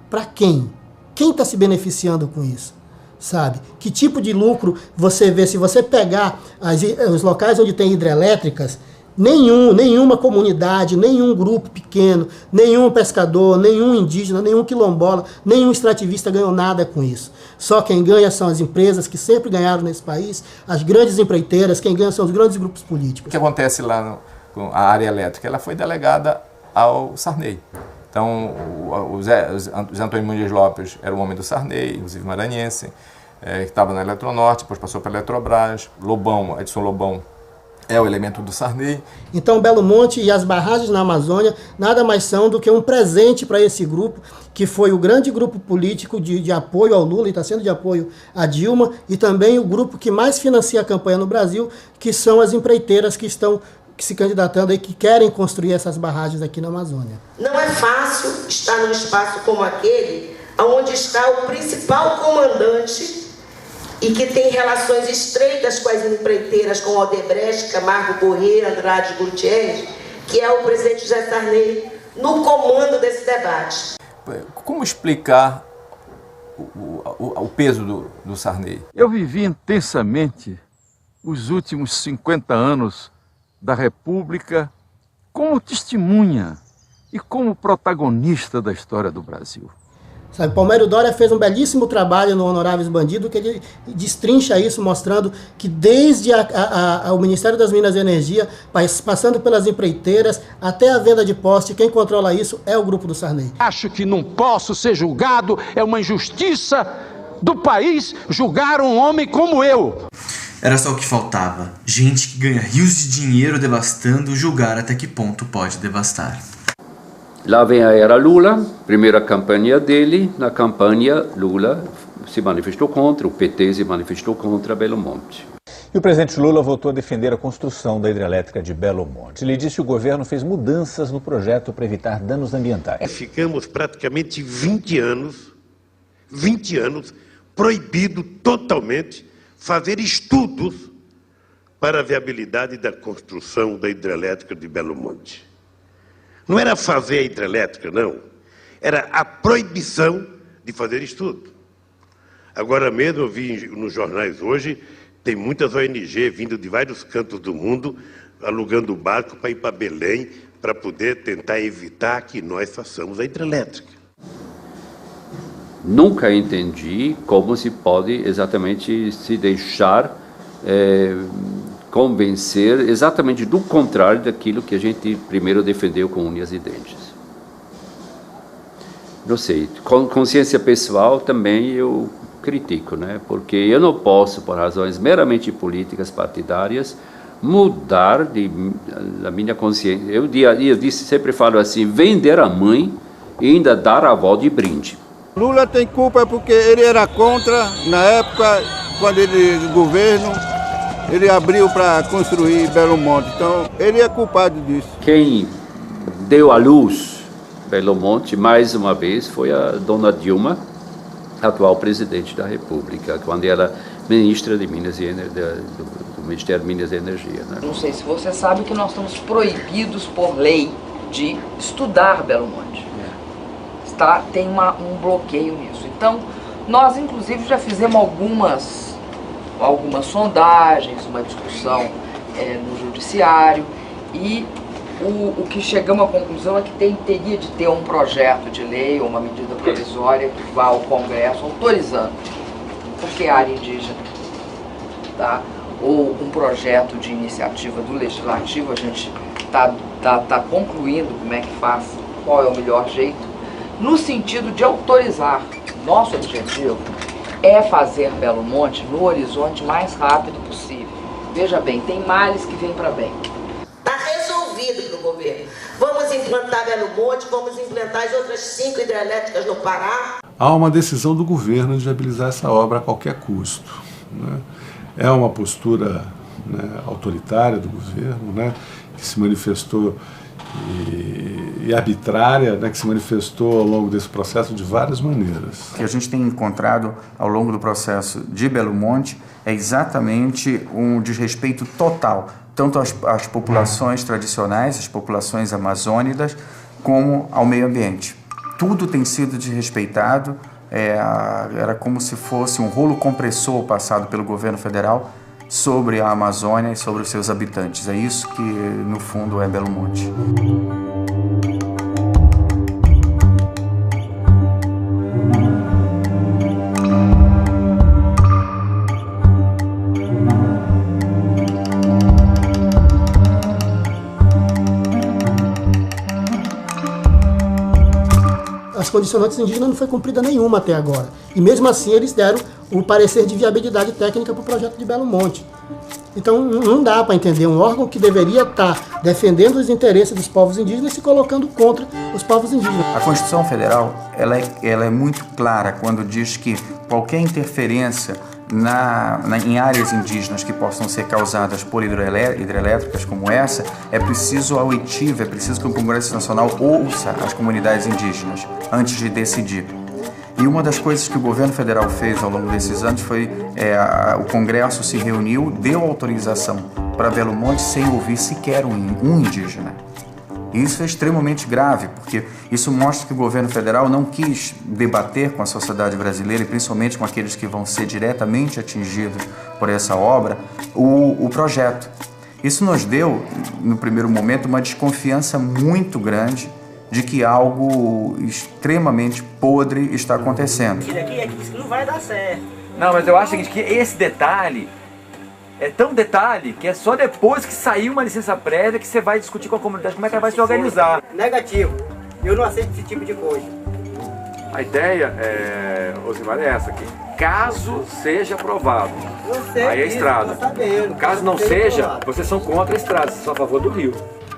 Para quem? Quem está se beneficiando com isso? Sabe? Que tipo de lucro você vê? Se você pegar os locais onde tem hidrelétricas, nenhuma comunidade, nenhum grupo pequeno, nenhum pescador, nenhum indígena, nenhum quilombola, nenhum extrativista ganhou nada com isso. Só quem ganha são as empresas que sempre ganharam nesse país, as grandes empreiteiras, quem ganha são os grandes grupos políticos. O que acontece lá com a área elétrica? Ela foi delegada ao Sarney. Então, o Zé Antônio Muniz Lopes era o homem do Sarney, inclusive maranhense, que estava na Eletronorte, depois passou para a Eletrobras. Lobão, Edson Lobão, é o elemento do Sarney. Então, Belo Monte e as barragens na Amazônia nada mais são do que um presente para esse grupo, que foi o grande grupo político de apoio ao Lula e está sendo de apoio a Dilma, e também o grupo que mais financia a campanha no Brasil, que são as empreiteiras que estão se candidatando e que querem construir essas barragens aqui na Amazônia. Não é fácil estar num espaço como aquele, onde está o principal comandante e que tem relações estreitas com as empreiteiras, com Odebrecht, Camargo Corrêa, Andrade Gutierrez, que é o presidente José Sarney, no comando desse debate. Como explicar o peso do Sarney? Eu vivi intensamente os últimos 50 anos da República como testemunha e como protagonista da história do Brasil. Sabe, Palmério Dória fez um belíssimo trabalho no Honoráveis Bandido, que ele destrincha isso, mostrando que desde o Ministério das Minas e Energia, passando pelas empreiteiras, até a venda de poste, quem controla isso é o Grupo do Sarney. Acho que não posso ser julgado, é uma injustiça do país julgar um homem como eu. Era só o que faltava. Gente que ganha rios de dinheiro devastando, julgar até que ponto pode devastar. Lá vem a era Lula, primeira campanha dele. Na campanha, Lula se manifestou contra, o PT se manifestou contra Belo Monte. E o presidente Lula voltou a defender a construção da hidrelétrica de Belo Monte. Ele disse que o governo fez mudanças no projeto para evitar danos ambientais. Ficamos praticamente 20 anos proibido totalmente fazer estudos para a viabilidade da construção da hidrelétrica de Belo Monte. Não era fazer a hidrelétrica, não. Era a proibição de fazer estudo. Agora mesmo, eu vi nos jornais hoje, tem muitas ONG vindo de vários cantos do mundo, alugando barco para ir para Belém, para poder tentar evitar que nós façamos a hidrelétrica. Nunca entendi como se pode exatamente se deixar convencer exatamente do contrário daquilo que a gente primeiro defendeu com unhas e dentes. Não sei, com consciência pessoal também eu critico, né? Porque eu não posso, por razões meramente políticas partidárias, mudar a minha consciência. Eu sempre falo assim, vender a mãe e ainda dar a avó de brinde. Lula tem culpa porque ele era contra, na época, quando ele governo, ele abriu para construir Belo Monte, então ele é culpado disso. Quem deu à luz Belo Monte, mais uma vez, foi a dona Dilma, atual presidente da República, quando era ministra de Minas e do Ministério de Minas e Energia. Né? Não sei se você sabe que nós estamos proibidos por lei de estudar Belo Monte. Tem um bloqueio nisso. Então, nós inclusive já fizemos algumas sondagens, uma discussão no judiciário, e o que chegamos à conclusão é que teria de ter um projeto de lei ou uma medida provisória que vá ao Congresso autorizando, porque é área indígena, tá? Ou um projeto de iniciativa do Legislativo, a gente tá concluindo como é que faz, qual é o melhor jeito, no sentido de autorizar. Nosso objetivo é fazer Belo Monte no horizonte mais rápido possível. Veja bem, tem males que vêm para bem. Está resolvido para o governo. Vamos implantar Belo Monte, vamos implantar as outras 5 hidrelétricas no Pará. Há uma decisão do governo de viabilizar essa obra a qualquer custo, né? É uma postura, né, autoritária do governo, né, que se manifestou e arbitrária, né, que se manifestou ao longo desse processo de várias maneiras. O que a gente tem encontrado ao longo do processo de Belo Monte é exatamente um desrespeito total, tanto às populações tradicionais, às populações amazônicas, como ao meio ambiente. Tudo tem sido desrespeitado, era como se fosse um rolo compressor passado pelo governo federal sobre a Amazônia e sobre os seus habitantes. É isso que, no fundo, é Belo Monte. As condicionantes indígenas não foi cumprida nenhuma até agora. E mesmo assim eles deram o parecer de viabilidade técnica para o projeto de Belo Monte. Então não dá para entender um órgão que deveria estar defendendo os interesses dos povos indígenas e se colocando contra os povos indígenas. A Constituição Federal ela é muito clara quando diz que qualquer interferência em áreas indígenas que possam ser causadas por hidrelétricas como essa, é preciso a oitiva, é preciso que o Congresso Nacional ouça as comunidades indígenas antes de decidir. E uma das coisas que o governo federal fez ao longo desses anos foi o Congresso se reuniu, deu autorização para Belo Monte sem ouvir sequer um indígena. E isso é extremamente grave, porque isso mostra que o governo federal não quis debater com a sociedade brasileira, e principalmente com aqueles que vão ser diretamente atingidos por essa obra, o projeto. Isso nos deu, no primeiro momento, uma desconfiança muito grande de que algo extremamente podre está acontecendo. Isso não vai dar certo. Não, mas eu acho que esse detalhe é tão detalhe que é só depois que sair uma licença prévia que você vai discutir com a comunidade como é que ela vai se organizar. Negativo. Eu não aceito esse tipo de coisa. A ideia, Osimar, é essa aqui. Caso seja aprovado, aí é estrada. Caso não seja, vocês são contra a estrada, vocês são a favor do rio.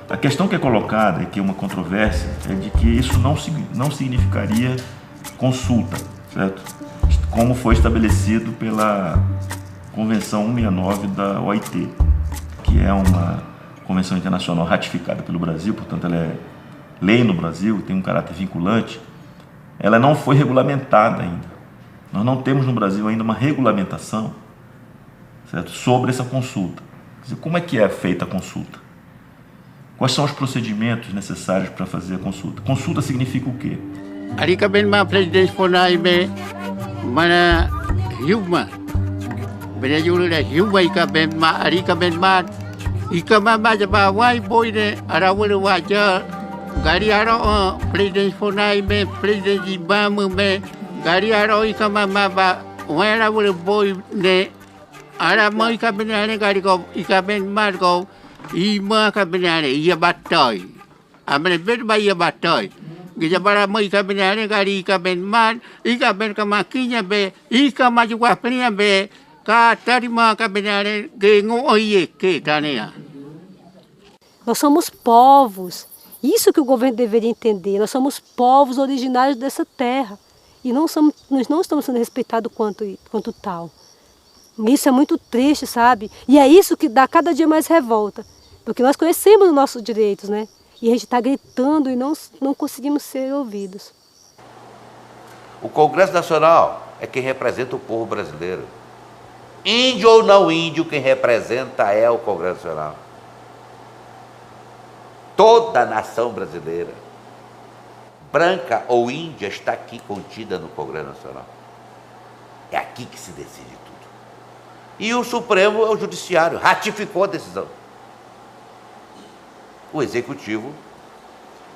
A questão que é colocada, e que é uma controvérsia, é de que isso não significaria consulta, certo? Como foi estabelecido pela Convenção 169 da OIT, que é uma convenção internacional ratificada pelo Brasil, portanto ela é lei no Brasil, tem um caráter vinculante. Ela não foi regulamentada ainda. Nós não temos no Brasil ainda uma regulamentação, certo, sobre essa consulta. Quer dizer, como é que é feita a consulta? Quais são os procedimentos necessários para fazer a consulta? Consulta significa o quê? Arika ben ma presidente fonai be mana Hilma. Benajul da Hilma ika ben ma arika ben ma ika ma ba wai boine arawul waja gari aro presidente fonai be presidente Ibama be gari aro ika ma ba wai arawul boine ara mo ika ben gari ko ika ben ma ko Ima kabenane ia batoi. Amene bet ba ia batoi. Gija bara mo ika benane gari ika ben man, ika ben kamakinya be, ika maju kwa penia be, ka tarima kabenane ge ngo oie que tanea. Nós somos povos. Isso que o governo deveria entender. Nós somos povos originários dessa terra e nós não estamos sendo respeitados quanto tal. Isso é muito triste, sabe? E é isso que dá cada dia mais revolta. Porque nós conhecemos os nossos direitos, né? E a gente está gritando e não conseguimos ser ouvidos. O Congresso Nacional é quem representa o povo brasileiro. Índio ou não índio, quem representa é o Congresso Nacional. Toda a nação brasileira, branca ou índia, está aqui contida no Congresso Nacional. É aqui que se decide tudo. E o Supremo é o Judiciário, ratificou a decisão. O Executivo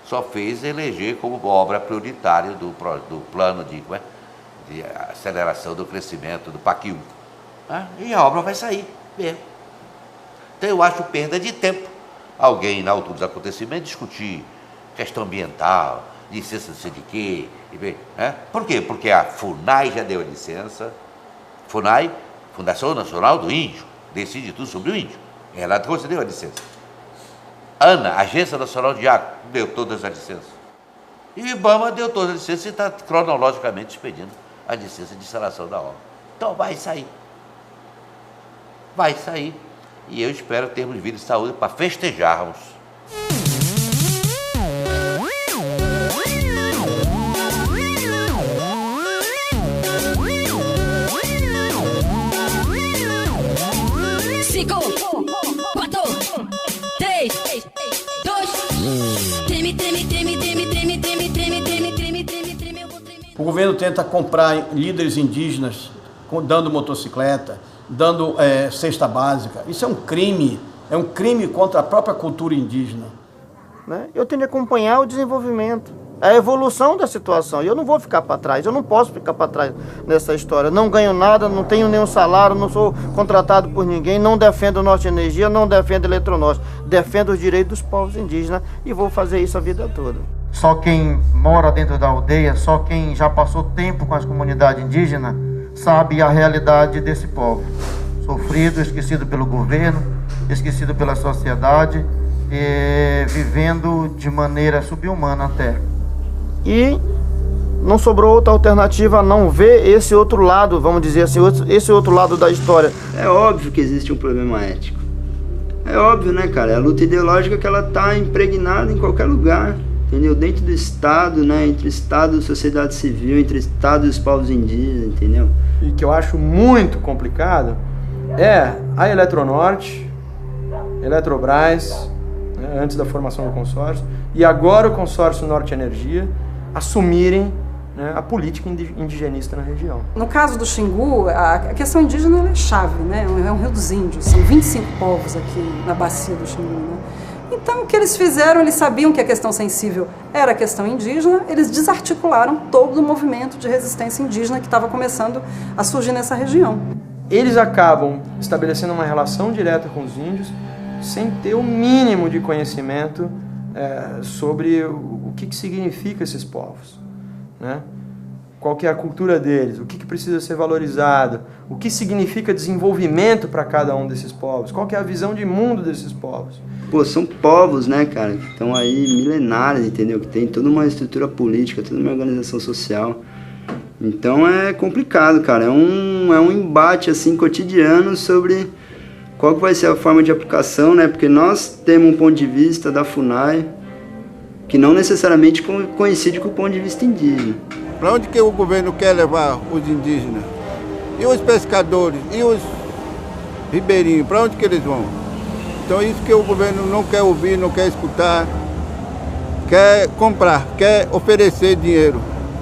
só fez eleger como obra prioritária do plano de aceleração do crescimento do PAC 1. E a obra vai sair mesmo. Então eu acho perda de tempo alguém, na altura dos acontecimentos, discutir questão ambiental, licença não sei de quê. Por quê? Porque a FUNAI já deu a licença. FUNAI, Fundação Nacional do Índio, decide tudo sobre o índio. Ela concedeu a licença. ANA, Agência Nacional de Água, deu todas as licenças. E o IBAMA deu todas as licenças e está cronologicamente expedindo a licença de instalação da obra. Então vai sair. Vai sair. E eu espero termos vida e saúde para festejarmos. O governo tenta comprar líderes indígenas, dando motocicleta, dando cesta básica. Isso é um crime contra a própria cultura indígena. Né? Eu tenho que acompanhar o desenvolvimento, a evolução da situação. E eu não vou ficar para trás, eu não posso ficar para trás nessa história. Não ganho nada, não tenho nenhum salário, não sou contratado por ninguém, não defendo o Norte Energia, não defendo a Eletronorte. Defendo os direitos dos povos indígenas e vou fazer isso a vida toda. Só quem mora dentro da aldeia, só quem já passou tempo com as comunidades indígenas, sabe a realidade desse povo. Sofrido, esquecido pelo governo, esquecido pela sociedade, vivendo de maneira subhumana até. E não sobrou outra alternativa a não ver esse outro lado, vamos dizer assim, esse outro lado da história. É óbvio que existe um problema ético. É óbvio, né, cara? É a luta ideológica que ela tá impregnada em qualquer lugar. Entendeu? Dentro do Estado, né? Entre Estado e sociedade civil, entre Estado e os povos indígenas, entendeu? E que eu acho muito complicado é a Eletronorte, Eletrobras, né, antes da formação do consórcio, e agora o consórcio Norte Energia, assumirem, né, a política indigenista na região. No caso do Xingu, a questão indígena ela é chave, né? É um rio dos índios, são 25 povos aqui na bacia do Xingu, né? Então, o que eles fizeram, eles sabiam que a questão sensível era a questão indígena, eles desarticularam todo o movimento de resistência indígena que estava começando a surgir nessa região. Eles acabam estabelecendo uma relação direta com os índios sem ter o mínimo de conhecimento sobre o que significa esses povos, né? Qual que é a cultura deles, o que precisa ser valorizado, o que significa desenvolvimento para cada um desses povos, qual que é a visão de mundo desses povos. Pô, são povos, né, cara, que estão aí milenares, entendeu? Que tem toda uma estrutura política, toda uma organização social. Então é complicado, cara. É um embate, assim, cotidiano sobre qual que vai ser a forma de aplicação, né? Porque nós temos um ponto de vista da FUNAI que não necessariamente coincide com o ponto de vista indígena. Para onde que o governo quer levar os indígenas? E os pescadores? E os ribeirinhos? Para onde que eles vão? Então isso que o governo não quer ouvir, não quer escutar, quer comprar, quer oferecer dinheiro.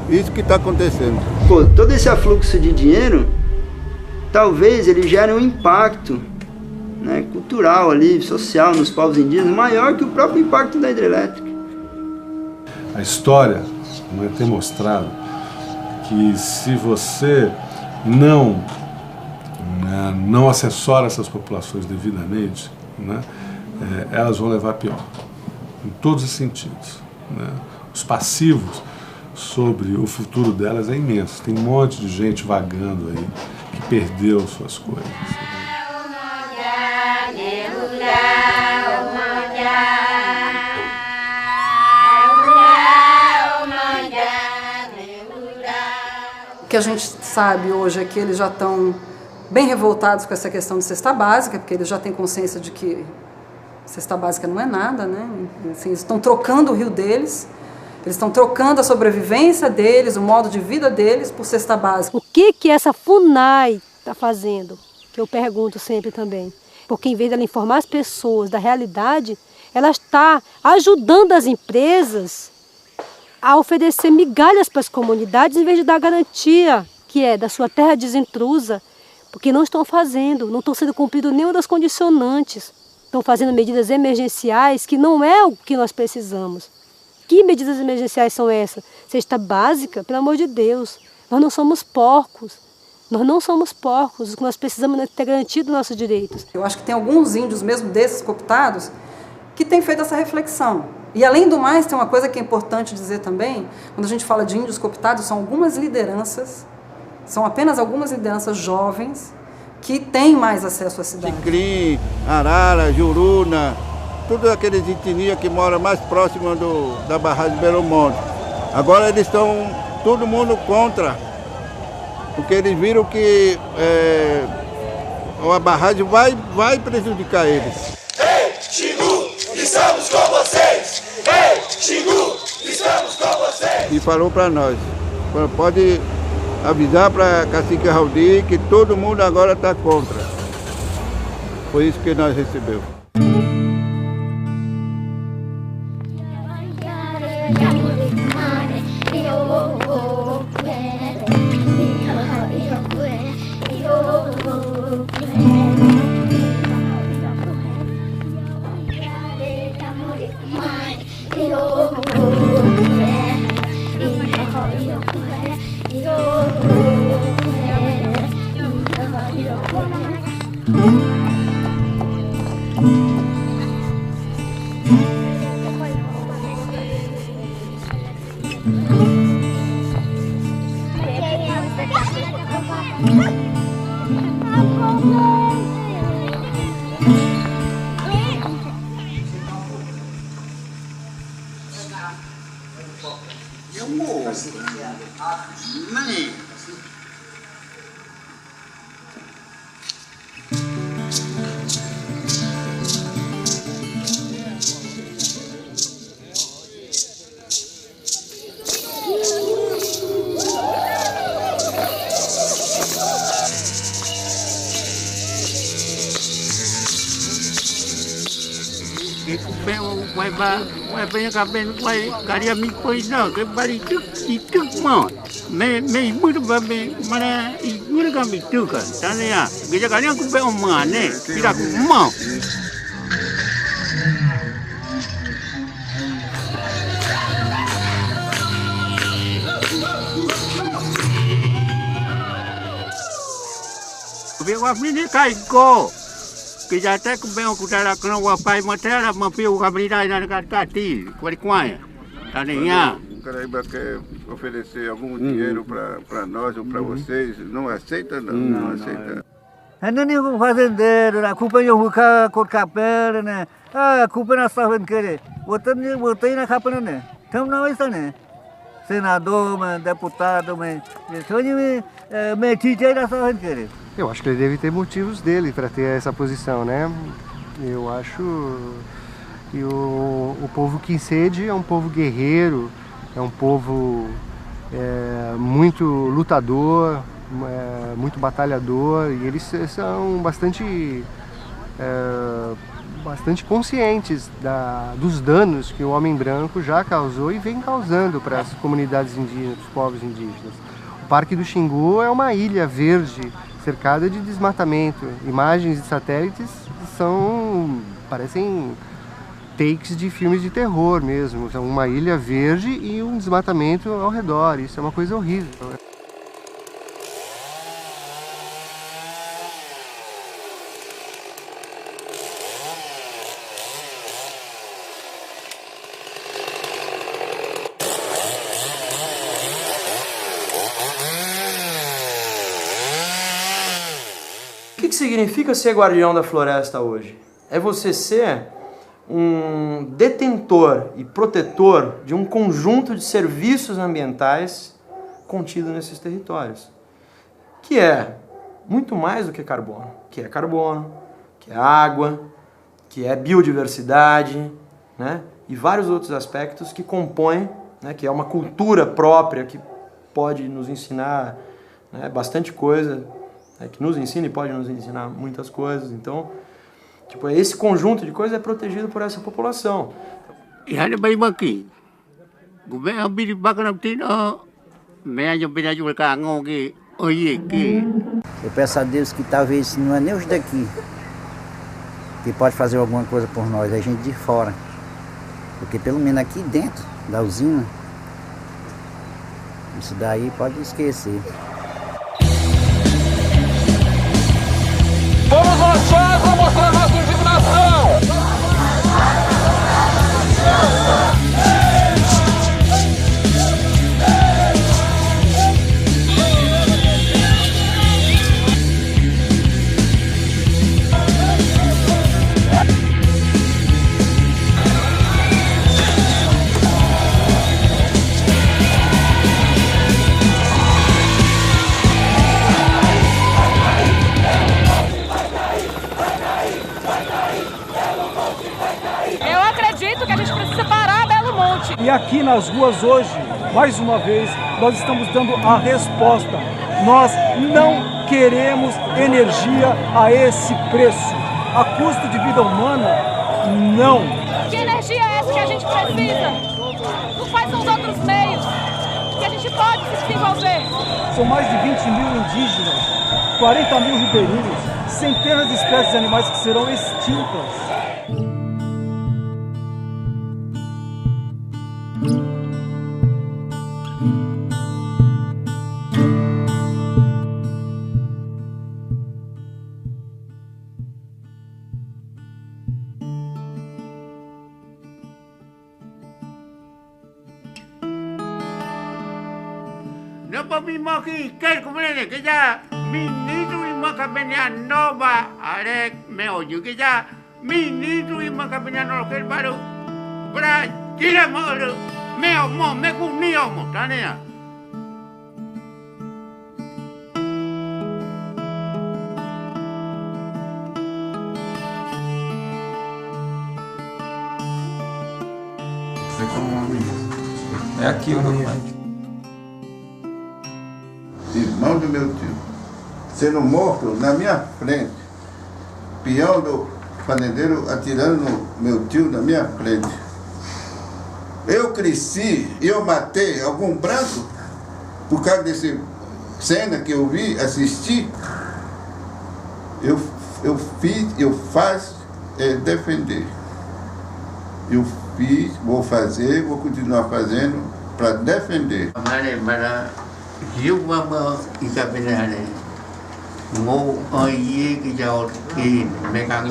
Isso que está acontecendo. Pô, todo esse afluxo de dinheiro, talvez ele gere um impacto, né, cultural ali, social nos povos indígenas, maior que o próprio impacto da hidrelétrica. A história vai ter mostrado que se você não assessora essas populações devidamente, né, elas vão levar pior, em todos os sentidos, né? Os passivos sobre o futuro delas é imenso. Tem um monte de gente vagando aí que perdeu suas coisas. O que a gente sabe hoje é que eles já estão bem revoltados com essa questão de cesta básica, porque eles já têm consciência de que cesta básica não é nada, né? Assim, eles estão trocando o rio deles, eles estão trocando a sobrevivência deles, o modo de vida deles por cesta básica. O que essa FUNAI está fazendo? Que eu pergunto sempre também. Porque em vez de ela informar as pessoas da realidade, ela está ajudando as empresas a oferecer migalhas para as comunidades em vez de dar garantia, que é da sua terra desintrusa, porque não estão fazendo, não estão sendo cumprido nenhuma das condicionantes. Estão fazendo medidas emergenciais que não é o que nós precisamos. Que medidas emergenciais são essas? Cesta básica, pelo amor de Deus. Nós não somos porcos. Nós não somos porcos. O que nós precisamos é ter garantido nossos direitos. Eu acho que tem alguns índios mesmo desses cooptados que têm feito essa reflexão. E além do mais, tem uma coisa que é importante dizer também, quando a gente fala de índios cooptados, são algumas lideranças, são apenas algumas lideranças jovens que têm mais acesso à cidade. Ticrim, Arara, Juruna, tudo aqueles etnias que moram mais próximo da barragem de Belo Monte. Agora eles estão todo mundo contra, porque eles viram que a barragem vai prejudicar eles. Ei, Xingu, estamos com vocês! Ei, Xingu, estamos com vocês! E falou para nós, pode avisar para Cacique Raudi que todo mundo agora está contra. Foi isso que nós recebemos. que vai bem cabelo vai caria me põe não que bari tu mal me muito bem mana muito kami tu kan tanya geja kalian ku be omane tidak ku mau Wapni ni kai ko, kita tak kubeng kudara kena wapai matera mapiu kabelida na kati, kuai, tania. Caraíba quer oferecer algum dinheiro para nós ou para vocês, não aceita não, não aceita. Ano ni ko fazendeiro, a culpa eu vou com capela, né? A culpa na sua querer. Botei na capa né? Então não é isso né? Senador, deputado, então me tirei da sua querer. Eu acho que ele deve ter motivos dele para ter essa posição, né? Eu acho que o povo Kinsede é um povo guerreiro, é um povo muito lutador, muito batalhador, e eles são bastante conscientes dos danos que o homem branco já causou e vem causando para as comunidades indígenas, os povos indígenas. O Parque do Xingu é uma ilha verde, cercada de desmatamento. Imagens de satélites parecem takes de filmes de terror mesmo. São uma ilha verde e um desmatamento ao redor. Isso é uma coisa horrível. O que significa ser guardião da floresta hoje? É você ser um detentor e protetor de um conjunto de serviços ambientais contido nesses territórios, que é muito mais do que carbono, que é água, que é biodiversidade, né? E vários outros aspectos que compõem, né? Que é uma cultura própria que pode nos ensinar, né? Bastante coisa, que nos ensina e pode nos ensinar muitas coisas. Então, esse conjunto de coisas é protegido por essa população. Eu peço a Deus que talvez não é nem os daqui que pode fazer alguma coisa por nós, é gente de fora. Porque pelo menos aqui dentro da usina, isso daí pode esquecer. Vamos marchar para mostrar nossa indignação! E aqui nas ruas hoje, mais uma vez, nós estamos dando a resposta. Nós não queremos energia a esse preço. A custo de vida humana, não. Que energia é essa que a gente precisa? Quais são os outros meios que a gente pode se desenvolver? São mais de 20 mil indígenas, 40 mil ribeirinhos, centenas de espécies de animais que serão extintas. Quer comer que ya ministro y macabenia no va a ver me oye que ya ministro y macabenia no que el baro para tira moro me cunio montaña É aqui o documento. Irmão do meu tio, sendo morto na minha frente, peão do fazendeiros atirando no meu tio na minha frente. Eu cresci e eu matei algum branco por causa dessa cena que eu vi, assisti. Eu faço defender. Eu fiz, vou fazer, vou continuar fazendo para defender.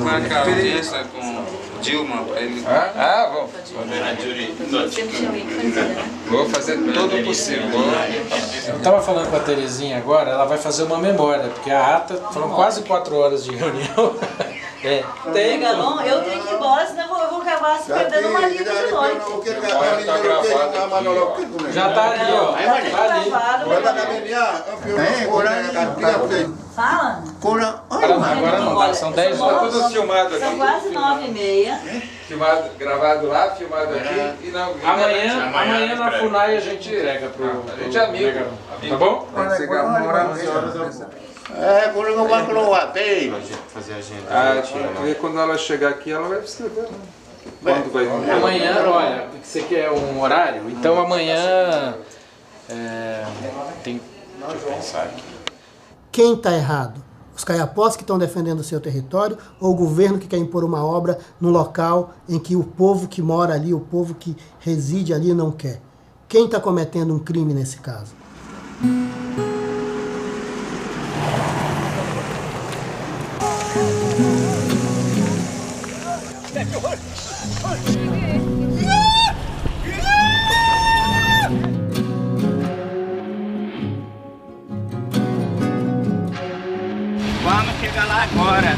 Marcar audiência com Dilma para ele. Vamos. Vou fazer todo o possível. Eu estava falando com a Terezinha agora, ela vai fazer uma memória, porque a ata foram quase 4 horas de reunião. Tem, Galão, eu tenho que ir embora, senão eu vou acabar se perdendo uma linha de noite. Já tá ali, ó. Fala. Agora não, Olha, são 10 horas. Tudo filmado aqui. São quase 9h30. Filmado, gravado lá, filmado aqui e não. Amanhã na FUNAI a gente entrega pro. A gente é amigo. Tá bom? Vai chegar uma hora, 11 horas. Quando eu vou colocar, tem. Fazer agenda. Porque quando ela chegar aqui, ela vai escrever. Quando vai vir? Amanhã, olha, você quer um horário? Então amanhã. Deixa eu pensar aqui. Quem está errado? Os caiapós que estão defendendo o seu território ou o governo que quer impor uma obra no local em que o povo que mora ali, o povo que reside ali não quer? Quem está cometendo um crime nesse caso? Vamos chegar lá agora.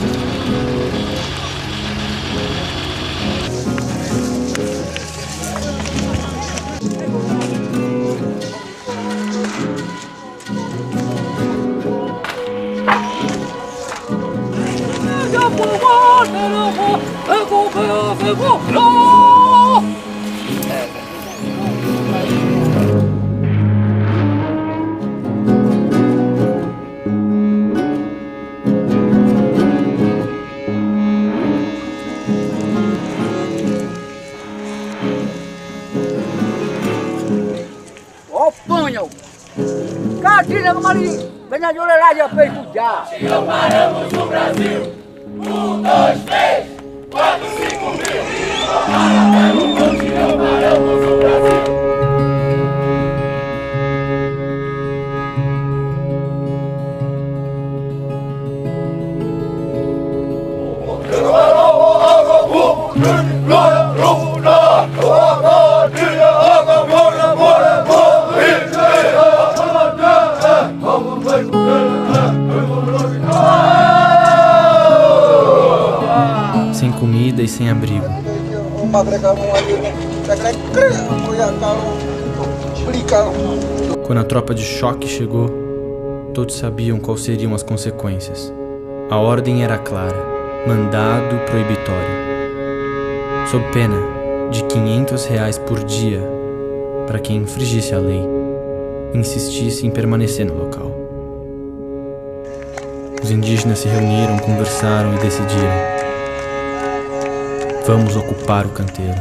Catina, Maria, vem a lá de peito já. Não paramos no Brasil. 1, 2, 3, 4, 5 mil. Não paramos no Brasil. Sem comida e sem abrigo. Quando a tropa de choque chegou, todos sabiam quais seriam as consequências. A ordem era clara: mandado proibitório. Sob pena de R$500 por dia para quem infringisse a lei e insistisse em permanecer no local. Os indígenas se reuniram, conversaram e decidiram: vamos ocupar o canteiro.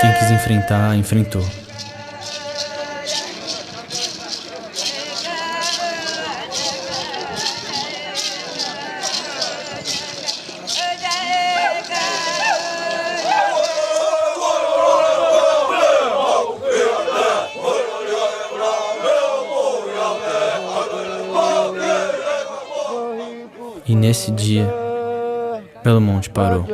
Quem quis enfrentar, enfrentou. E nesse dia, Belo Monte parou.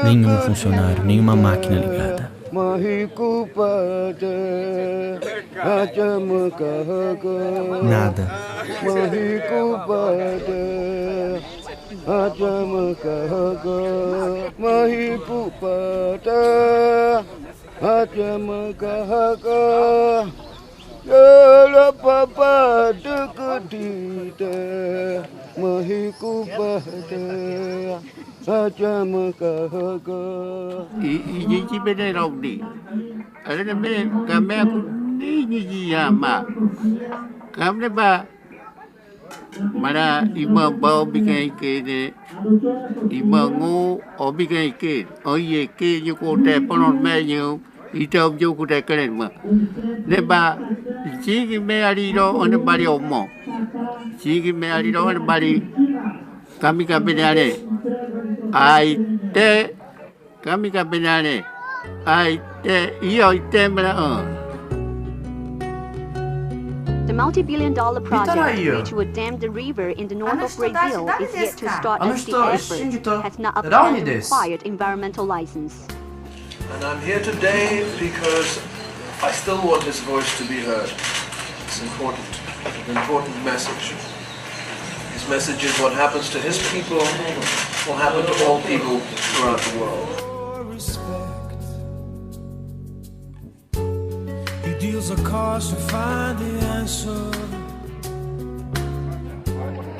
Nenhum funcionário, nenhuma máquina ligada. Nada. Iji bene raudi. Ada me kami aku ni ama. Kami ba mana ima bau bikin ke ima ngo obikin ke oye ke yuko te ponon menyu ito yuko te keren ma. Neba sigi me aliro on bari omo. Sigi me aliro on bari kami kabinane. Ai te kami kabinane. Ai te iyo te mera. The multi-billion-dollar project to reach dam the river in the north of Brazil is yet to start as the effort has not obtained the required environmental license. And I'm here today because I still want his voice to be heard. It's important, an important message. His message is what happens to his people will happen to all people throughout the world. Deals a cause to find the answer.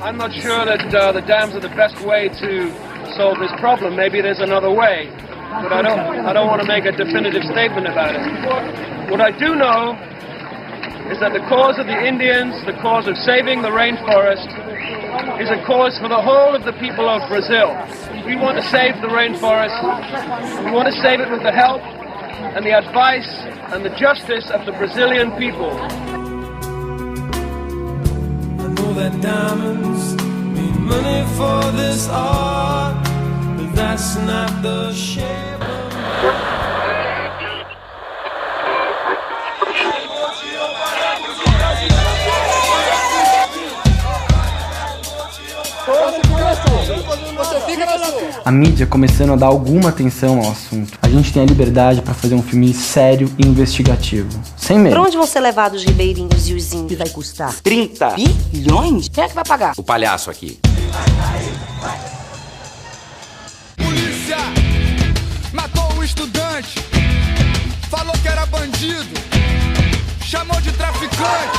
I'm not sure that the dams are the best way to solve this problem. Maybe there's another way, but I don't want to make a definitive statement about it. What I do know is that the cause of the Indians, the cause of saving the rainforest, is a cause for the whole of the people of Brazil. We want to save the rainforest. We want to save it with the help and the advice and the justice of the Brazilian people. I know that diamonds mean money for this art, but that's not the shape of A mídia começando a dar alguma atenção ao assunto. A gente tem a liberdade para fazer um filme sério e investigativo, sem medo. Pra onde vão ser levados os ribeirinhos e os índios? Que vai custar 30 bilhões? Quem é que vai pagar? O palhaço aqui. Polícia matou um estudante, falou que era bandido, chamou de traficante.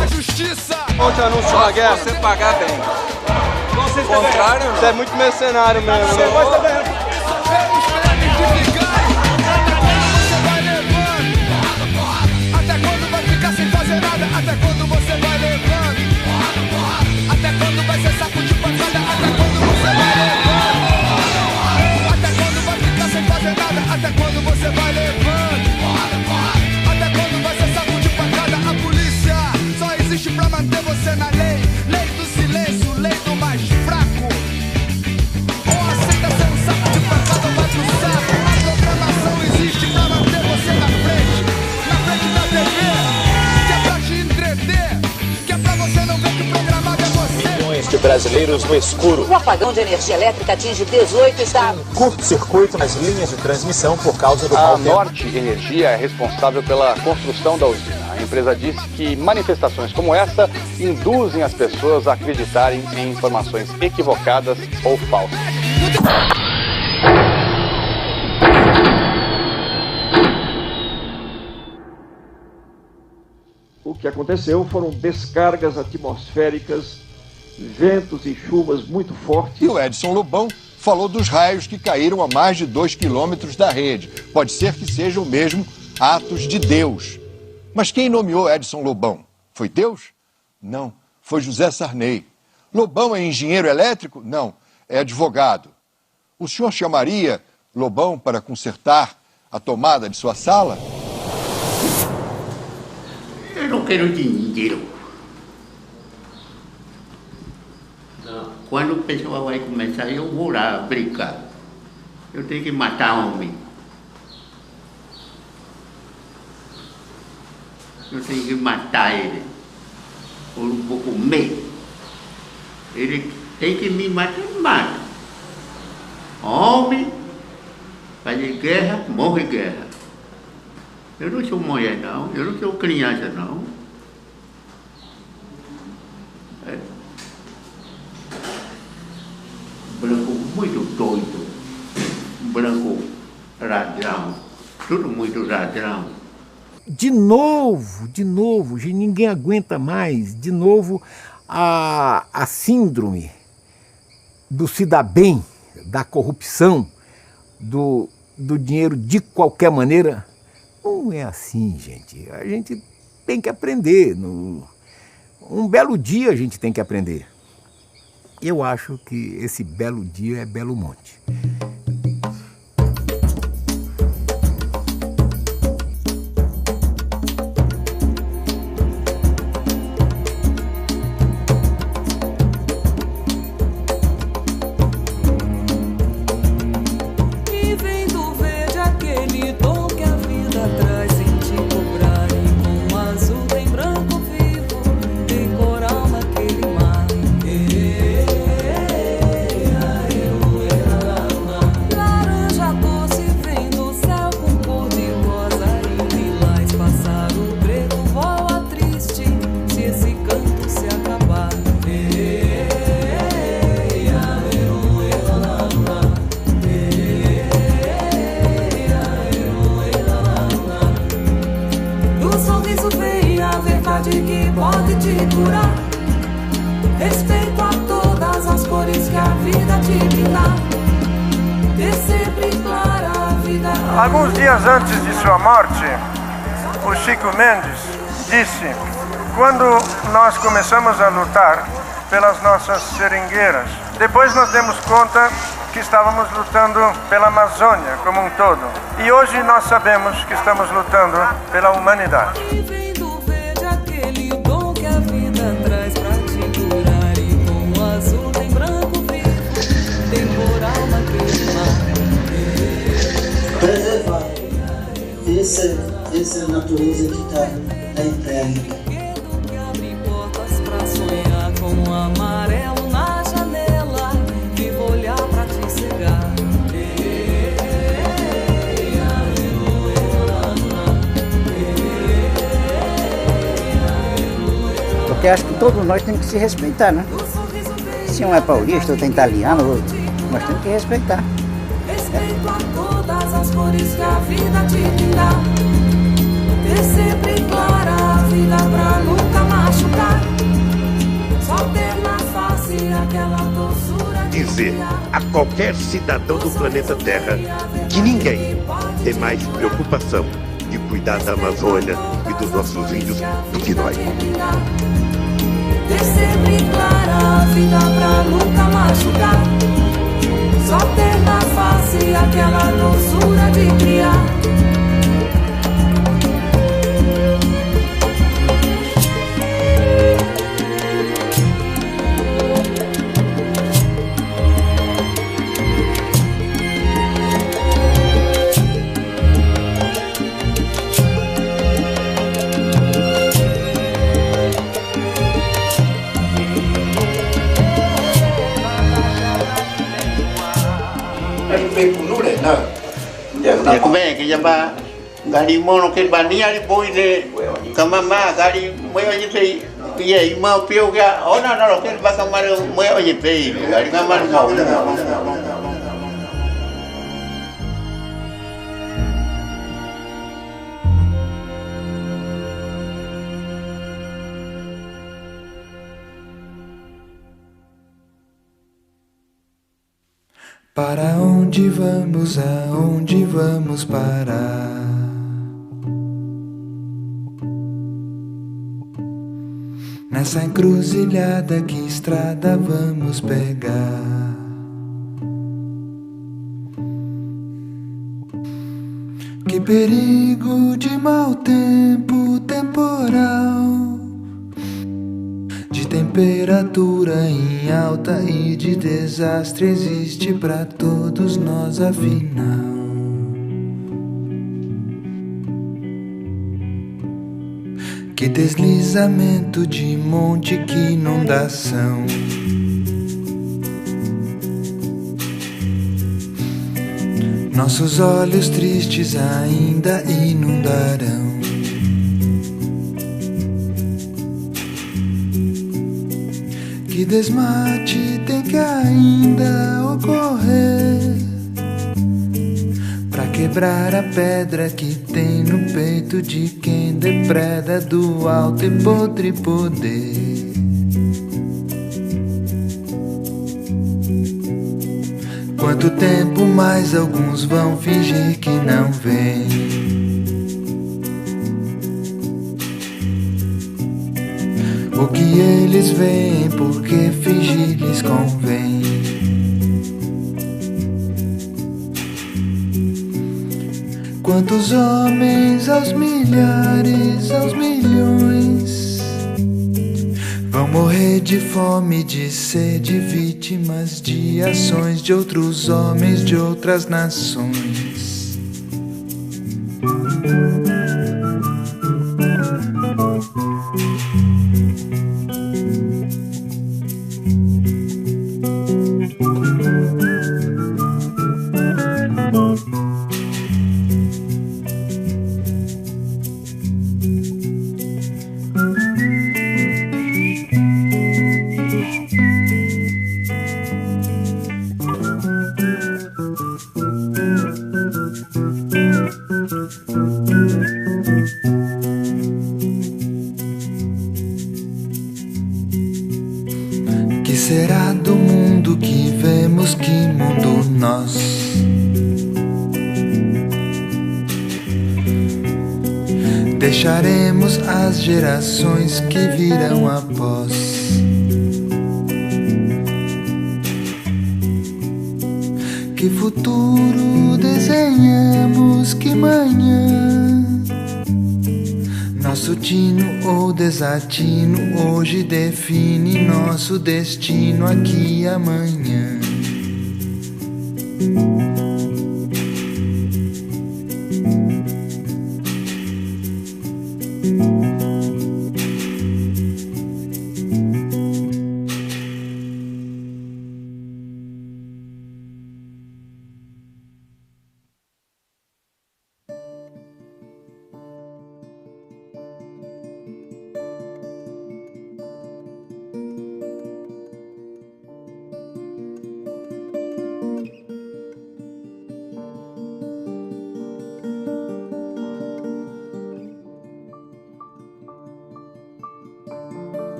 A justiça Ontem anúncio uma guerra. Você pagar bem. Você contrário, você é muito mercenário mesmo. Você vai até quando vai ficar sem fazer nada? Até quando você vai levando? Até quando vai ser saco de pancada? Até quando você vai levando? Até quando vai ficar sem fazer nada? Até quando você vai levando? Até quando vai ser saco de pancada? A polícia só existe pra manter você na lei. Lei do silêncio, lei do mais fraco. Ou aceita ser um saco de pancada ou vai pro saco. A programação existe pra manter você na frente da TV, que é pra te entreter, que é pra você não ver que o programado é você. Milhões de brasileiros no escuro. O apagão de energia elétrica atinge 18 estados. Curto-circuito nas linhas de transmissão por causa do mau tempo. A Norte Energia é responsável pela construção da usina. A empresa disse que manifestações como essa induzem as pessoas a acreditarem em informações equivocadas ou falsas. O que aconteceu foram descargas atmosféricas, ventos e chuvas muito fortes. E o Edson Lobão falou dos raios que caíram a mais de 2 quilômetros da rede. Pode ser que sejam mesmo atos de Deus. Mas quem nomeou Edson Lobão? Foi Deus? Não, foi José Sarney. Lobão é engenheiro elétrico? Não, é advogado. O senhor chamaria Lobão para consertar a tomada de sua sala? Eu não quero dinheiro. Não. Quando o pessoal vai começar, eu vou lá brincar. Eu tenho que matar homem. Eu tenho que matar ele. Eu não vou comer. Ele tem que me matar, ele mata. Homem, fazer guerra, morre guerra. Eu não sou mulher, não. Eu não sou criança, não. É. Branco muito doido. Branco ladrão. Tudo muito ladrão. De novo, ninguém aguenta mais. De novo, a síndrome do se dar bem, da corrupção, do dinheiro de qualquer maneira. Não é assim, gente. A gente tem que aprender. Um belo dia a gente tem que aprender. Eu acho que esse belo dia é Belo Monte. Que pode te curar. Respeito a todas as cores que a vida te dá. Ter sempre clara a vida. Alguns dias antes de sua morte, o Chico Mendes disse: quando nós começamos a lutar pelas nossas seringueiras, depois nós demos conta que estávamos lutando pela Amazônia como um todo. E hoje nós sabemos que estamos lutando pela humanidade. Traz pra te curar e com o azul tem branco vivo, tem coral naquele mar. Preservar essa natureza que está entregue. Que abre portas pra sonhar com o amarelo na janela, vivo olhar pra te cegar. Porque acho que todos nós temos que se respeitar, né? Se um é paulista, outro é italiano, nós temos que respeitar. Respeito a todas as cores que a vida te dá. Ter sempre clara a vida pra nunca machucar. Só ter na face aquela doçura de dizer a qualquer cidadão do planeta Terra que ninguém tem mais preocupação de cuidar da Amazônia e dos nossos índios do que nós. Ter sempre clara a vida pra nunca machucar. Só ter na face aquela doçura de criar. Come che già gari mono che baniari poi le kamama gari moyo jite ye ima pio ga ona no che va kamare moyo jite gari kamar mo. Para onde vamos, aonde vamos parar? Nessa encruzilhada, que estrada vamos pegar? Que perigo de mau tempo temporal, de temperatura em alta e de desastre existe pra todos nós afinal. Que deslizamento de monte, que inundação. Nossos olhos tristes ainda inundarão. Que desmate tem que ainda ocorrer pra quebrar a pedra que tem no peito de quem depreda do alto e podre poder. Quanto tempo mais alguns vão fingir que não vêm? O que eles veem porque fingir lhes convém. Quantos homens aos milhares, aos milhões vão morrer de fome, de sede, vítimas de ações de outros homens de outras nações. Que será do mundo que vemos, que mundo nós? Deixaremos às gerações que virão após. Que futuro desenhamos, que manhã? Nosso tino ou desatino hoje define nosso destino aqui e amanhã.